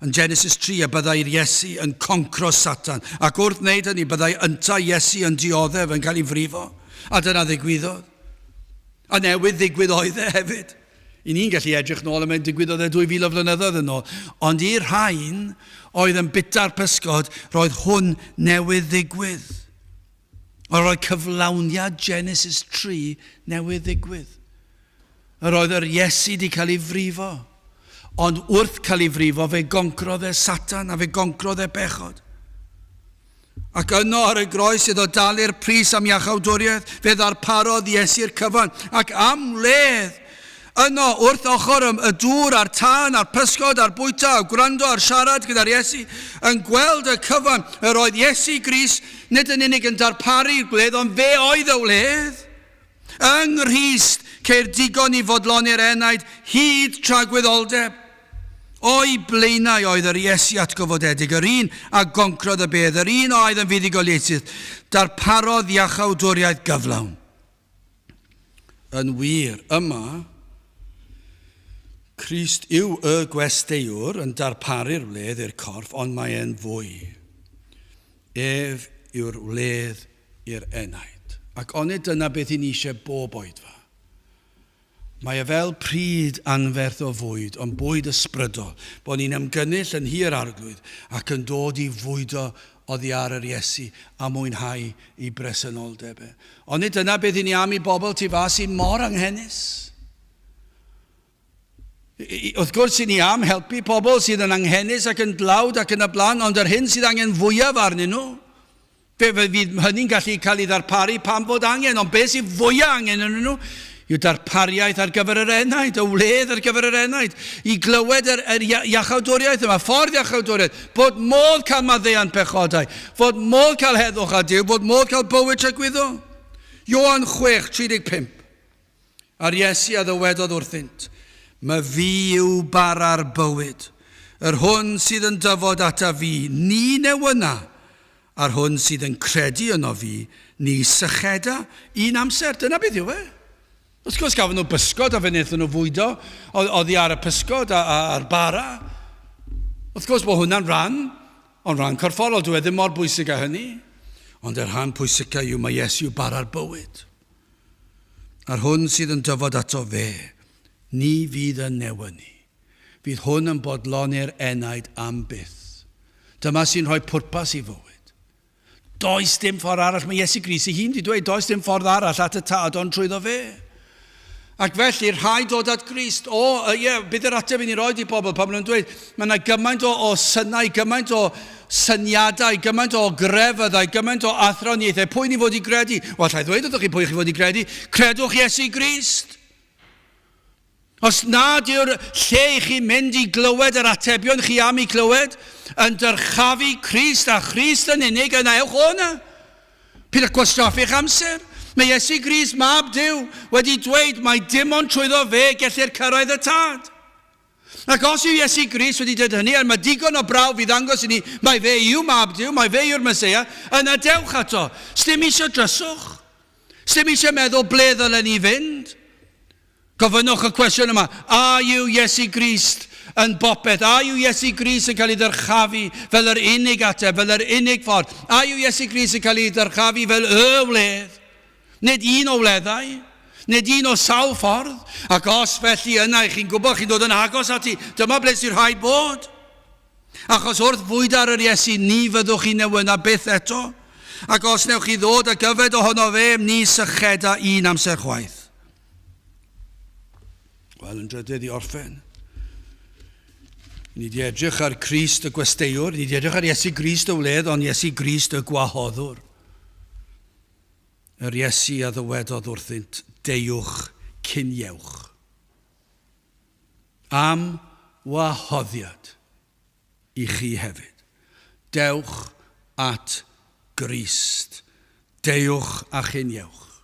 Yn Genesis 3, a byddai'r Iesu yn concro Satan. Ac wrth wneud hynny, byddai ynta Iesu yn dioddef yn cael ei frifo. A dyna ddigwyddodd. A newydd ddigwydd oedd e hefyd. I ni'n gallu edrych nôl am digwyddodd e 2000 o flynyddoedd yn ôl. Ond i'r rhain oedd yn bita'r pysgod, roedd hwn newydd ddigwydd. A roedd cyflawniad Genesis 3 newydd ddigwydd. Roedd yr Iesu wedi cael ei frifo. Ond wrth cael ei frifo, fe goncrodd e Satan a fe goncrodd e bechod. Ac yno ar y groes iddo dalu'r pris am iachawdwriaeth, fe ddarparodd Iesu'r cyfan. Ac am ledd, yno wrth ochr y dŵr a'r tân, a'r pysgod, a'r bwyta, a gwrando ar siarad gyda'r Iesu, yn gweld y cyfan, yr oedd Iesu Grist, nid yn unig yn darparu'r gwledd, ond fe oedd y wledd. Yng Nghrist, ceir digon i fodloni'r enaid, hyd tra gwyddoldeb. O'i blaenau oedd yr Iesu atgyfodedig, yr un a goncrodd y bedd, yr un oedd yn fuddugoliaethydd, darparodd iachawdwriaeth gyflawn. Yn wir, yma, Crist yw y gwesteiwr yn darparu'r wledd i'r corff, ond mae e'n fwy. Ef yw'r wledd i'r enaid. Ac onid dyna beth i ni eisiau bob oed fa. Mae e fel pryd anferth o fwyd, ond bwyd ysbrydol, bod ni'n ymgynnull yn hir arglwydd ac yn dod i fwydo oddi ar yr Iesu a mwynhau i bresenoldeb e. Ond nid dyna beth i ni am i bobl tu fas sy'n mor anghennus. Wrth gwrs i ni am helpu pobl sydd yn anghennus ac yn dlawd ac yn y blaen, ond yr hyn sydd angen fwyaf arnyn nhw, Fe fydd hynny'n gallu cael ei ddarparu pan fod angen, ond beth sydd fwyaf angen yn nhw yw darpariaeth ar gyfer yr enaid, y wledd ar gyfer yr enaid, i glywed yr iachawdwriaeth yma, ffordd iachawdwriaeth, bod modd cael maddeuant pechodau, fod modd cael heddwch a Duw, bod modd cael bywyd tragwyddo. Ioan 6:35. Ar Iesu a ddywedodd wrthynt, mae fi yw bara'r bywyd, yr hwn sydd yn dyfod ata fi, ni newyna, a'r hwn sydd yn credu yno fi, ni sycheda un amser. Dyna beth yw e. Wrth gwrs gafon nhw bysgod a fe wnaethon nhw fwydo, oedd hi ar y pysgod a'r bara. Wrth gwrs bod hwnna'n ran, ond ran corfforol, dwi ddim mor bwysig a hynny. Ond yr rhan pwysig yw mae Iesu yw bara'r bywyd. A'r hwn sydd yn dyfod ato fe, ni fydd yn newyni. Fydd hwn yn bodloni'r enaid am byth. Dyma sy'n rhoi pwrpas i fywyd. Does dim ffordd arall, mae Iesu Grist ei hun wedi dweud, does dim ffordd arall at y tad ond trwyddo fe. Ac felly, rhaid dod at Grist. Bydd yr ateb i ni roed i bobl pan maen nhw'n dweud, mae yna gymaint o synnau, gymaint o syniadau, gymaint o grefyddau, gymaint o athroniaethau. Pwy ni fod i gredu? Wel, allai ddweud ydych chi pwy chi fod i gredu? Credwch Iesu Grist. Os nad yw'r lle i chi mynd i glywed yr atebion chi am i glywed, yn dyrchafu Crist a Christ yn unig yn ewch o'na. Pyd ych gwastraffych amser. Mae Iesu Grist, mab Duw, wedi dweud mae dim ond trwyddo fe gellir cyrraedd y tad. Ac os yw Iesu Grist wedi dweud hynny, mae digon o brawf i ddangos i ni, mae fe yw mab Duw, mae fe yw'r Meseia, yna dewch ato. Sdim eisiau dryswch. Sdim eisiau meddwl ble ddylen ni fynd. Gofynnwch y cwestiwn yma, a yw Iesu Grist yn bopeth? A yw Iesu Grist yn cael ei ddyrchafu fel yr unig ateb, fel yr unig ffordd? A yw Iesu Grist yn cael ei ddyrchafu fel y wledd? Nid un o wleddau, nid un o sawl ffordd, ac os felly yna chi'n gwybod chi'n dod yn agos ati, dyma ble sy'n rhaid bod. Achos wrth fwyd ar yr Iesu, ni fyddwch chi newyna byth eto, ac os newch chi ddod a gyfed ohono fe, ni sycheda un amser chwaith. Wel, yn drydydd i orffen. Ni di edrych ar Crist y gwesteiwr, ni di edrych ar Iesu Grist y wledd, ond Iesu Grist y gwahoddwr. Yr Iesu a ddywedodd wrthynt, deuwch cyniewch. Am wahoddiad i chi hefyd. Dewch at Grist. Deuwch a chyniewch.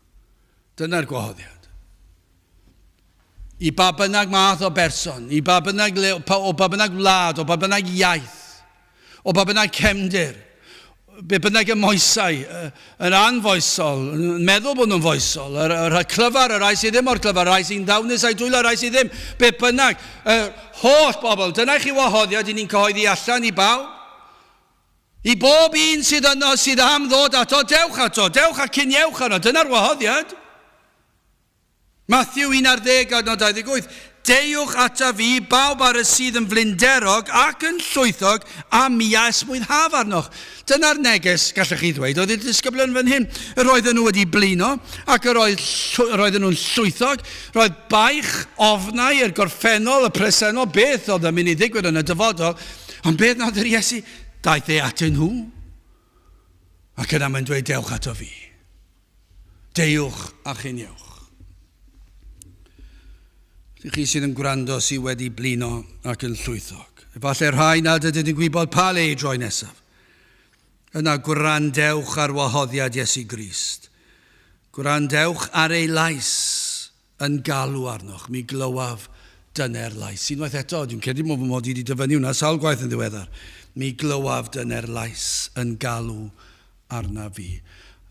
Dyna'r gwahoddiad. I ba bynnag math o berson, i ba bynnag o ba bynnag wlad, o ba bynnag iaith, o ba bynnag cefndir, be bynnag y moesau, yn anfoesol, yn meddwl bod nhw'n foesol, yr clyfar, yr rai sydd ddim o'r clyfar, yr rai sy'n dawnus a'i dwylo, yr rai sydd ddim, be bynnag, holl bobl, dyna chi wahoddiad i ni'n cyhoeddi allan i bawb. I bob un sydd yno, sydd am ddod ato, dewch a cyniewch arno, dyna'r wahoddiad. Matthew 11:28, deuwch ata fi bawb ar y sydd yn flinderog ac yn llwythog a mi a ysmwyddhaf arnoch. Dyna'r neges, gallech chi ddweud, oedd y disgyblion fan hyn, yr oedden nhw wedi blino, ac yr oedden nhw'n llwythog, roedd baich ofnau i'r gorffennol, y presennol, beth oedd yn mynd i ddigwydd yn y dyfodol, ond beth nad yr Iesu, daeth e atyn nhw, ac yna mae'n dweud dewch ato fi. Deuwch a chyniewch. Chi sydd yn gwrando sydd wedi blino ac yn llwythog. Efallai rhai nad ydyn ni'n gwybod pa le i droi nesaf. Yna gwrandewch ar wahoddiad Iesu Grist. Gwrandewch ar ei lais yn galw arnoch. Mi glywaf dyna'r lais. Unwaith eto, dwi'n credu mod i wedi dyfynnu hwnna sawl gwaith yn ddiweddar. Mi glywaf dyna'r lais yn galw arna fi.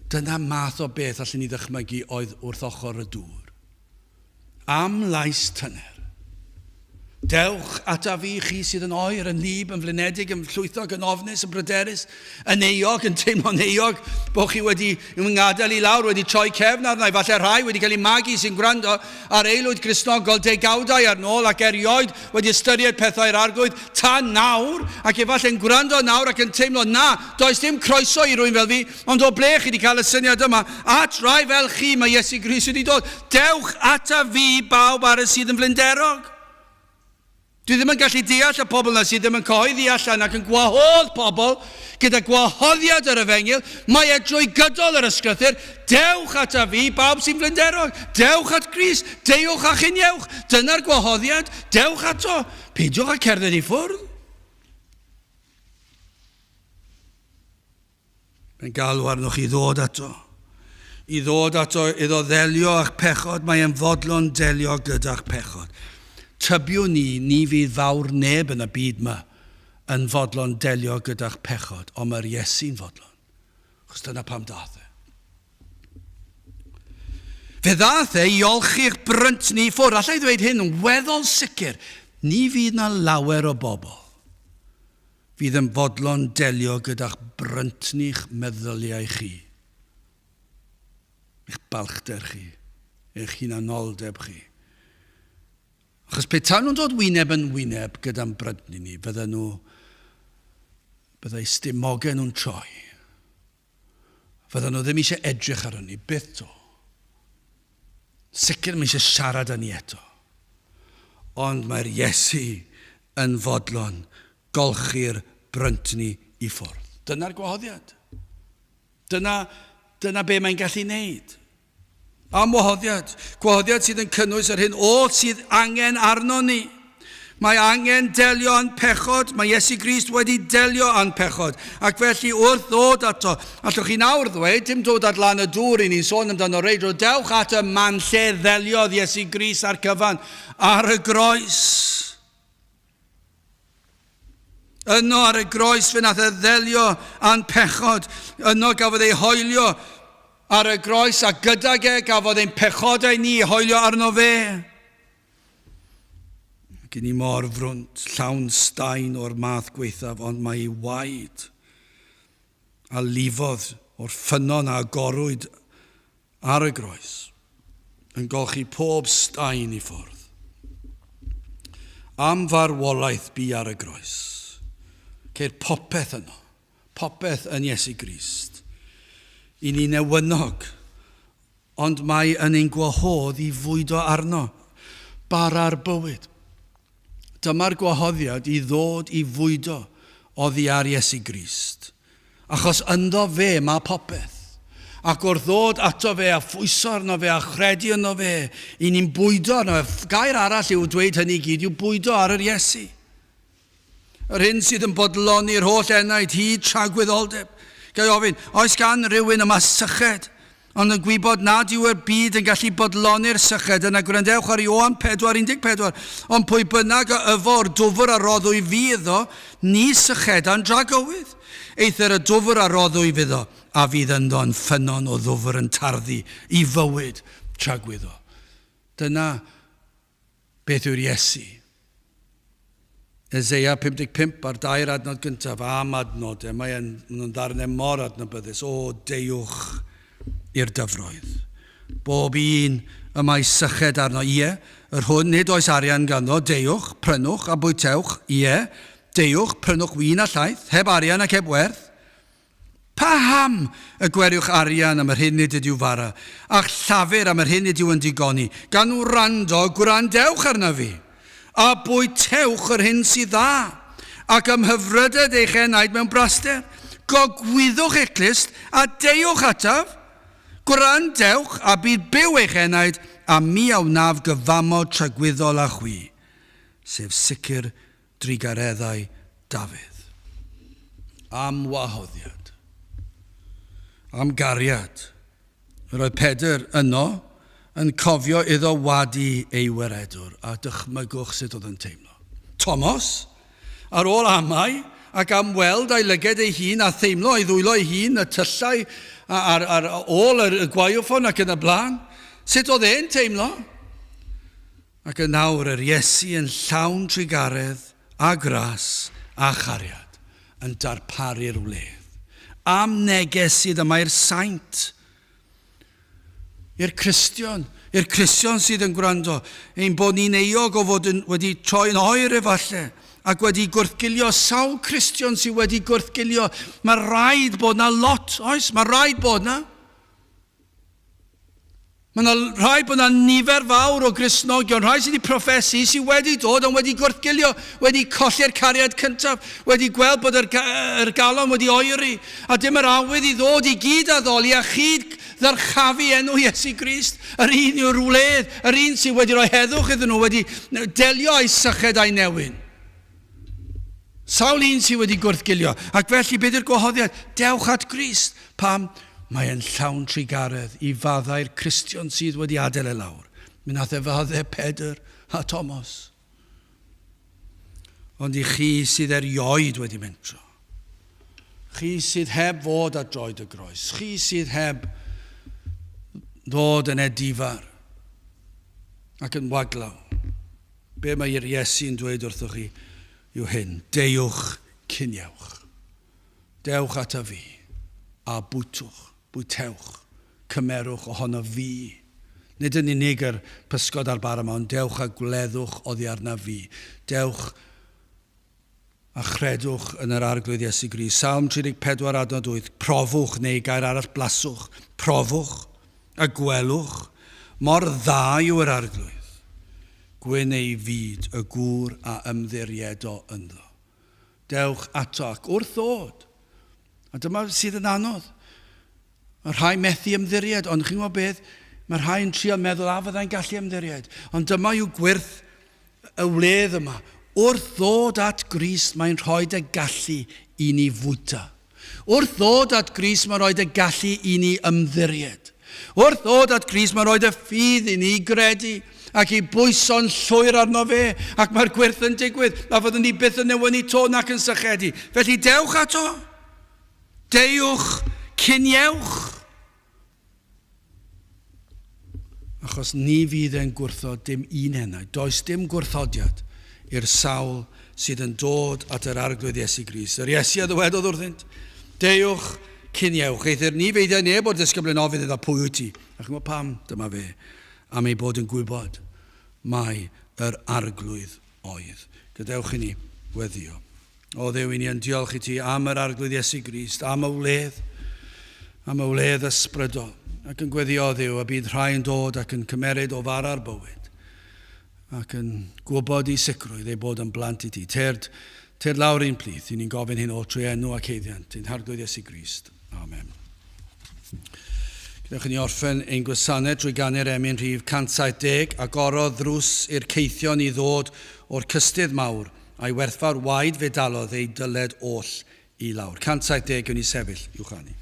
Dyna math o beth allan ni ddychmygu oedd wrth ochr y dŵr. Am lais tyner. Dewch ata fi chi sydd yn oer, yn lib, yn flinedig, yn llwythog, yn ofnus, yn bryderus, yn eog, yn teimlo'n eog, bod chi wedi ymngadael i lawr, wedi troi cefn arna, falle rhai wedi cael ei magu sy'n gwrando ar aelwyd Gristnogol degawdau ar nôl ac erioed wedi ystyried pethau'r arglwydd tan nawr, ac efallai'n gwrando nawr ac yn teimlo, na, does dim croeso i rwy'n fel fi, ond o ble chi wedi cael y syniad yma, at rai fel chi mae Iesu Grist wedi dod, dewch ata fi bawb ar y sydd yn flinderog. Dwi ddim yn gallu deall y pobl yna sydd ddim yn cyhoeddi allan ac yn gwahodd pobl gyda gwahoddiad yr Efengyl. Mae e drwy gydol yr ysgrythur. Dewch ata fi, bawb sy'n flinderog. Dewch at Grist. Dewch a chyniewch. Dyna'r gwahoddiad. Dewch ato. Peidiwch a cerdded i ffwrdd. Mae'n galw arnoch i ddod ato. I ddod ato iddo ddelio a'ch pechod. Mae e'n fodlon delio gyda'ch pechod. Tybiwn ni fydd fawr neb yn y byd yma yn fodlon delio gyda'ch pechod, ond mae'r Iesu'n fodlon. Chos dyna pam dath e. Fe ddath e i olchi'ch brynt ni ffwrdd. Allai ddweud hyn yn weddol sicr. Ni fydd na lawer o bobl fydd yn fodlon delio gyda'ch brynt ni'ch meddyliau chi. Eich balchder chi. Eich hunanoldeb chi. Achos petai nhw'n dod wyneb yn wyneb gyda'n brydni ni, byddai stumogau nhw'n troi. Fydden nhw ddim eisiau edrych ar hynny, byth to. Sicr ddim eisiau siarad â ni eto. Ond mae'r Iesu yn fodlon golchi'r brynt ni i ffwrdd. Dyna'r gwahoddiad. Dyna be mae'n gallu wneud. Am wahoddiad. Gwahoddiad sydd yn cynnwys yr hyn oll sydd angen arno ni. Mae angen delio a'n pechod. Mae Iesu Grist wedi delio a'n pechod. Ac felly wrth ddod ato. Allwch chi nawr ddweud, dim dod at lan y dŵr i ni'n sôn amdano reidro. Dewch at y man lle ddeliodd Iesu Grist ar cyfan ar y groes. Yno ar y groes fe nath e ddelio a'n pechod. Yno gafodd ei hoelio ar y groes a gydag e gafodd ein pechodau ni hoelio arno fe. Ac i ni mor frwnt, llawn staen o'r math gweithaf, ond mae ei waed a lifodd o'r ffynon a agorwyd ar y groes yn golchi pob staen i ffwrdd. Am farwolaeth bu ar y groes. Ceir popeth yno, popeth yn Iesu Grist. I ni newynog, ond mae yn ein gwahodd i fwydo arno, bara'r bywyd. Dyma'r gwahoddiad i ddod i fwydo oddi ar Iesu Grist. Achos ynddo fe mae popeth. Ac wrth ddod ato fe a phwyso arno fe a chredu arno fe, i ni'n bwydo arno fe. Gair arall yw dweud hynny gyd, yw bwydo ar yr Iesu. Yr hyn sydd yn bodloni'r holl enaid hyd tragwyddoldeb. Gai ofyn, oes gan rhywun yma syched, ond yn gwybod nad yw'r byd yn gallu bodloni'r syched, yna gwrandewch ar Ioan 4:14, ond pwy bynnag o yfo'r dwfr a roddwy fydd o, ni sycheda'n dragowydd. Either y dwfr a roddwy fydd o, a fydd ynddo'n ffynon o ddwfr yn tarddu i fywyd tragwyddo. Dyna beth yw'r Iesu. Eseia 55 ar 2 adnod gyntaf, am adnod, mae'n ddarnau mor adnabyddus, o dewch i'r dyfroedd. Bob un y mae syched arno, yr hwn nid oes arian ganddo, dewch, prynwch a bwytewch, dewch, prynwch wyn a llaeth, heb arian ac heb werth. Paham y gweriwch arian am yr hyn nid ydyw fara, a'ch llafur am yr hyn ydyw yn digoni, gan wrando gwrandewch arna fi. A bwytewch yr hyn sydd dda, ac ymhyfryded eich enaid mewn braster. Gogwyddwch eich list a dewch ataf. Gwrandewch a bydd byw eich enaid a mi awnaf gyfamod tragwyddol a chwi, sef sicr drigareddau Dafydd. Am wahoddiad, am gariad, roedd Pedr yno yn cofio iddo wadu ei weredwr, a dychmygwch sut oedd yn teimlo. Thomas, ar ôl amau, ac am weld a'i lyged ei hun a theimlo a'i ddwylo ei hun, y tyllau ar ôl y gwaywffon ac yn y blaen, sut oedd e'n teimlo? Ac yn nawr yr Iesu yn llawn trigaredd a gras a chariad yn darparu'r wledd. Am neges sydd yma i'r saint, i'r Cristion sydd yn gwrando, ein bod ni'n eog o fod wedi troi'n oer efallai, ac wedi gwrthgilio sawl Cristion sydd wedi gwrthgilio. Mae rhaid bod na lot, oes? Mae rhaid bod na. Mae yna rhai bod yna nifer fawr o Gristnogion, rhai sydd wedi proffesu, sydd wedi dod ond wedi gwrthgilio, wedi colli'r cariad cyntaf, wedi gweld bod yr galon wedi oeri, a dim yr awydd i ddod i gyd addoli a chyd ddyrchafu enw Iesu Grist, yr un yw'r wledd, yr un sydd wedi rhoi heddwch iddyn nhw, wedi delio â'i syched a'i newyn. Sawl un sydd wedi gwrthgilio, ac felly beth yw'r gwahoddiad? Dewch at Grist, pam? Mae e'n llawn trigaredd i faddau'r Cristion sydd wedi adael e lawr. Mi nath e faddau Pedr a Thomas. Ond i chi sydd erioed wedi mentro. Chi sydd heb fod at droed y groes. Chi sydd heb ddod yn edifar ac yn waglaw. Be mae'r Iesu'n dweud wrthoch chi yw hyn. Deuwch cyniewch. Dewch ata fi a bwtwch. Bwtewch, cymerwch ohono fi. Nid yn unig yr pysgod ar bara yma, ond dewch a gwleddwch oddi arna fi. Dewch a chredwch yn yr arglwydd Iesu Grist. Psalm 34 adnod 8, profwch neu gair arall blaswch, profwch a gwelwch, mor dda yw yr arglwydd. Gwyn ei fyd y gŵr a ymddiried o ynddo. Dewch ato ac wrth ddod. A dyma sydd yn anodd. Mae rhai methu ymddiried, ond chi'n gwybod beth? Mae rhai yn trio meddwl a fyddai'n gallu ymddiried. Ond dyma yw gwirth y wledd yma. Wrth ddod at Grist, mae'n rhoi y gallu i ni fwyta. Wrth ddod at Grist, mae'n rhoi y gallu i ni ymddiried. Wrth ddod at Grist, mae'n rhoi y ffydd i ni gredu ac i bwyso'n llwyr arno fe, ac mae'r gwirth yn digwydd, a fyddwn ni byth yn newydd to nac yn sychedu. Felly dewch ato. Dewch cyniewch. Achos ni fydd e'n gwrthod dim un hennau. Does dim gwrthodiad i'r sawl sydd yn dod at yr arglwydd Iesu Grist. Yr Iesu a ddywedodd wrthynt, dewch cyniewch. Eithir ni feidio neb o'r disgyblion ofydd iddo pwy wyt ti. A chymod pam, dyma fe, am ei bod yn gwybod mae yr arglwydd oedd. Gadewch i ni weddio. O Dduw, i ni yn diolch i ti am yr arglwydd Iesu Grist, am y wledd ysbrydol. Ac yn gweddio Dduw, a bydd rhai yn dod ac yn cymeryd o fara'r bywyd. Ac yn gwybod i sicrwydd ei bod yn blant i ti. Ter lawr un plith, i ni'n gofyn hyn o trwy enw ac heiddiant, yn arglwydd Iesu Grist. Amen. Gydewch ni orffen ein gwasanaeth drwy ganu'r emyn rhif 170, a gorodd ddrws i'r ceithion i ddod o'r cystydd mawr, a'i werthfawr waed fedalodd ei dyled oll i lawr. 170 yn ei sefyll i'w chanu.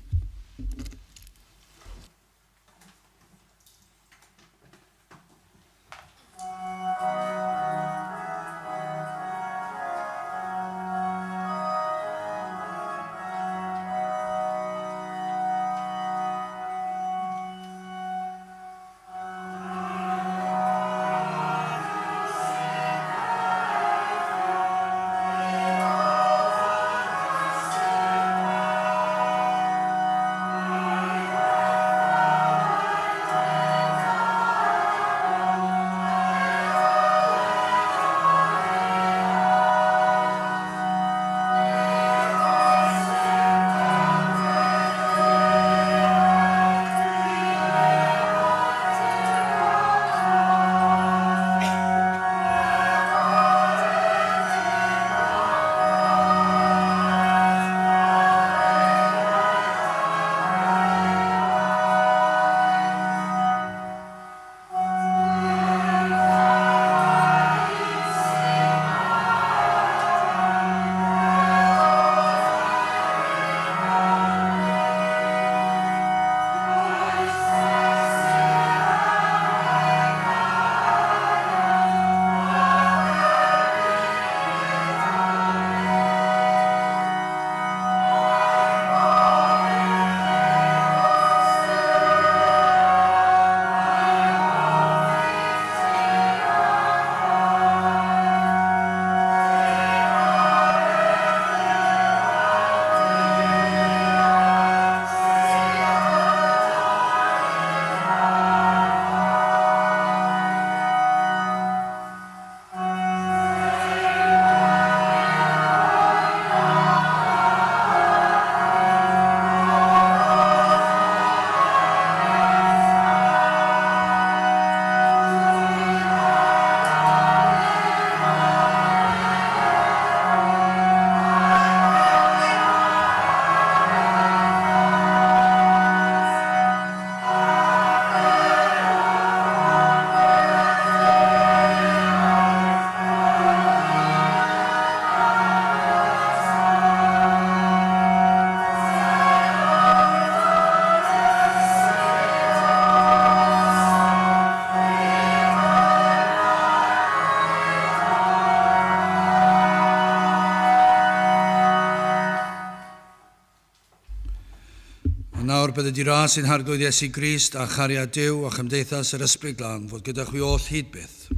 Nawr bydd y ras sy'n harglwydd Iesu Grist a chariad Duw a chymdeithas yr ysbryd glân fod gyda chwi oll hyd byth.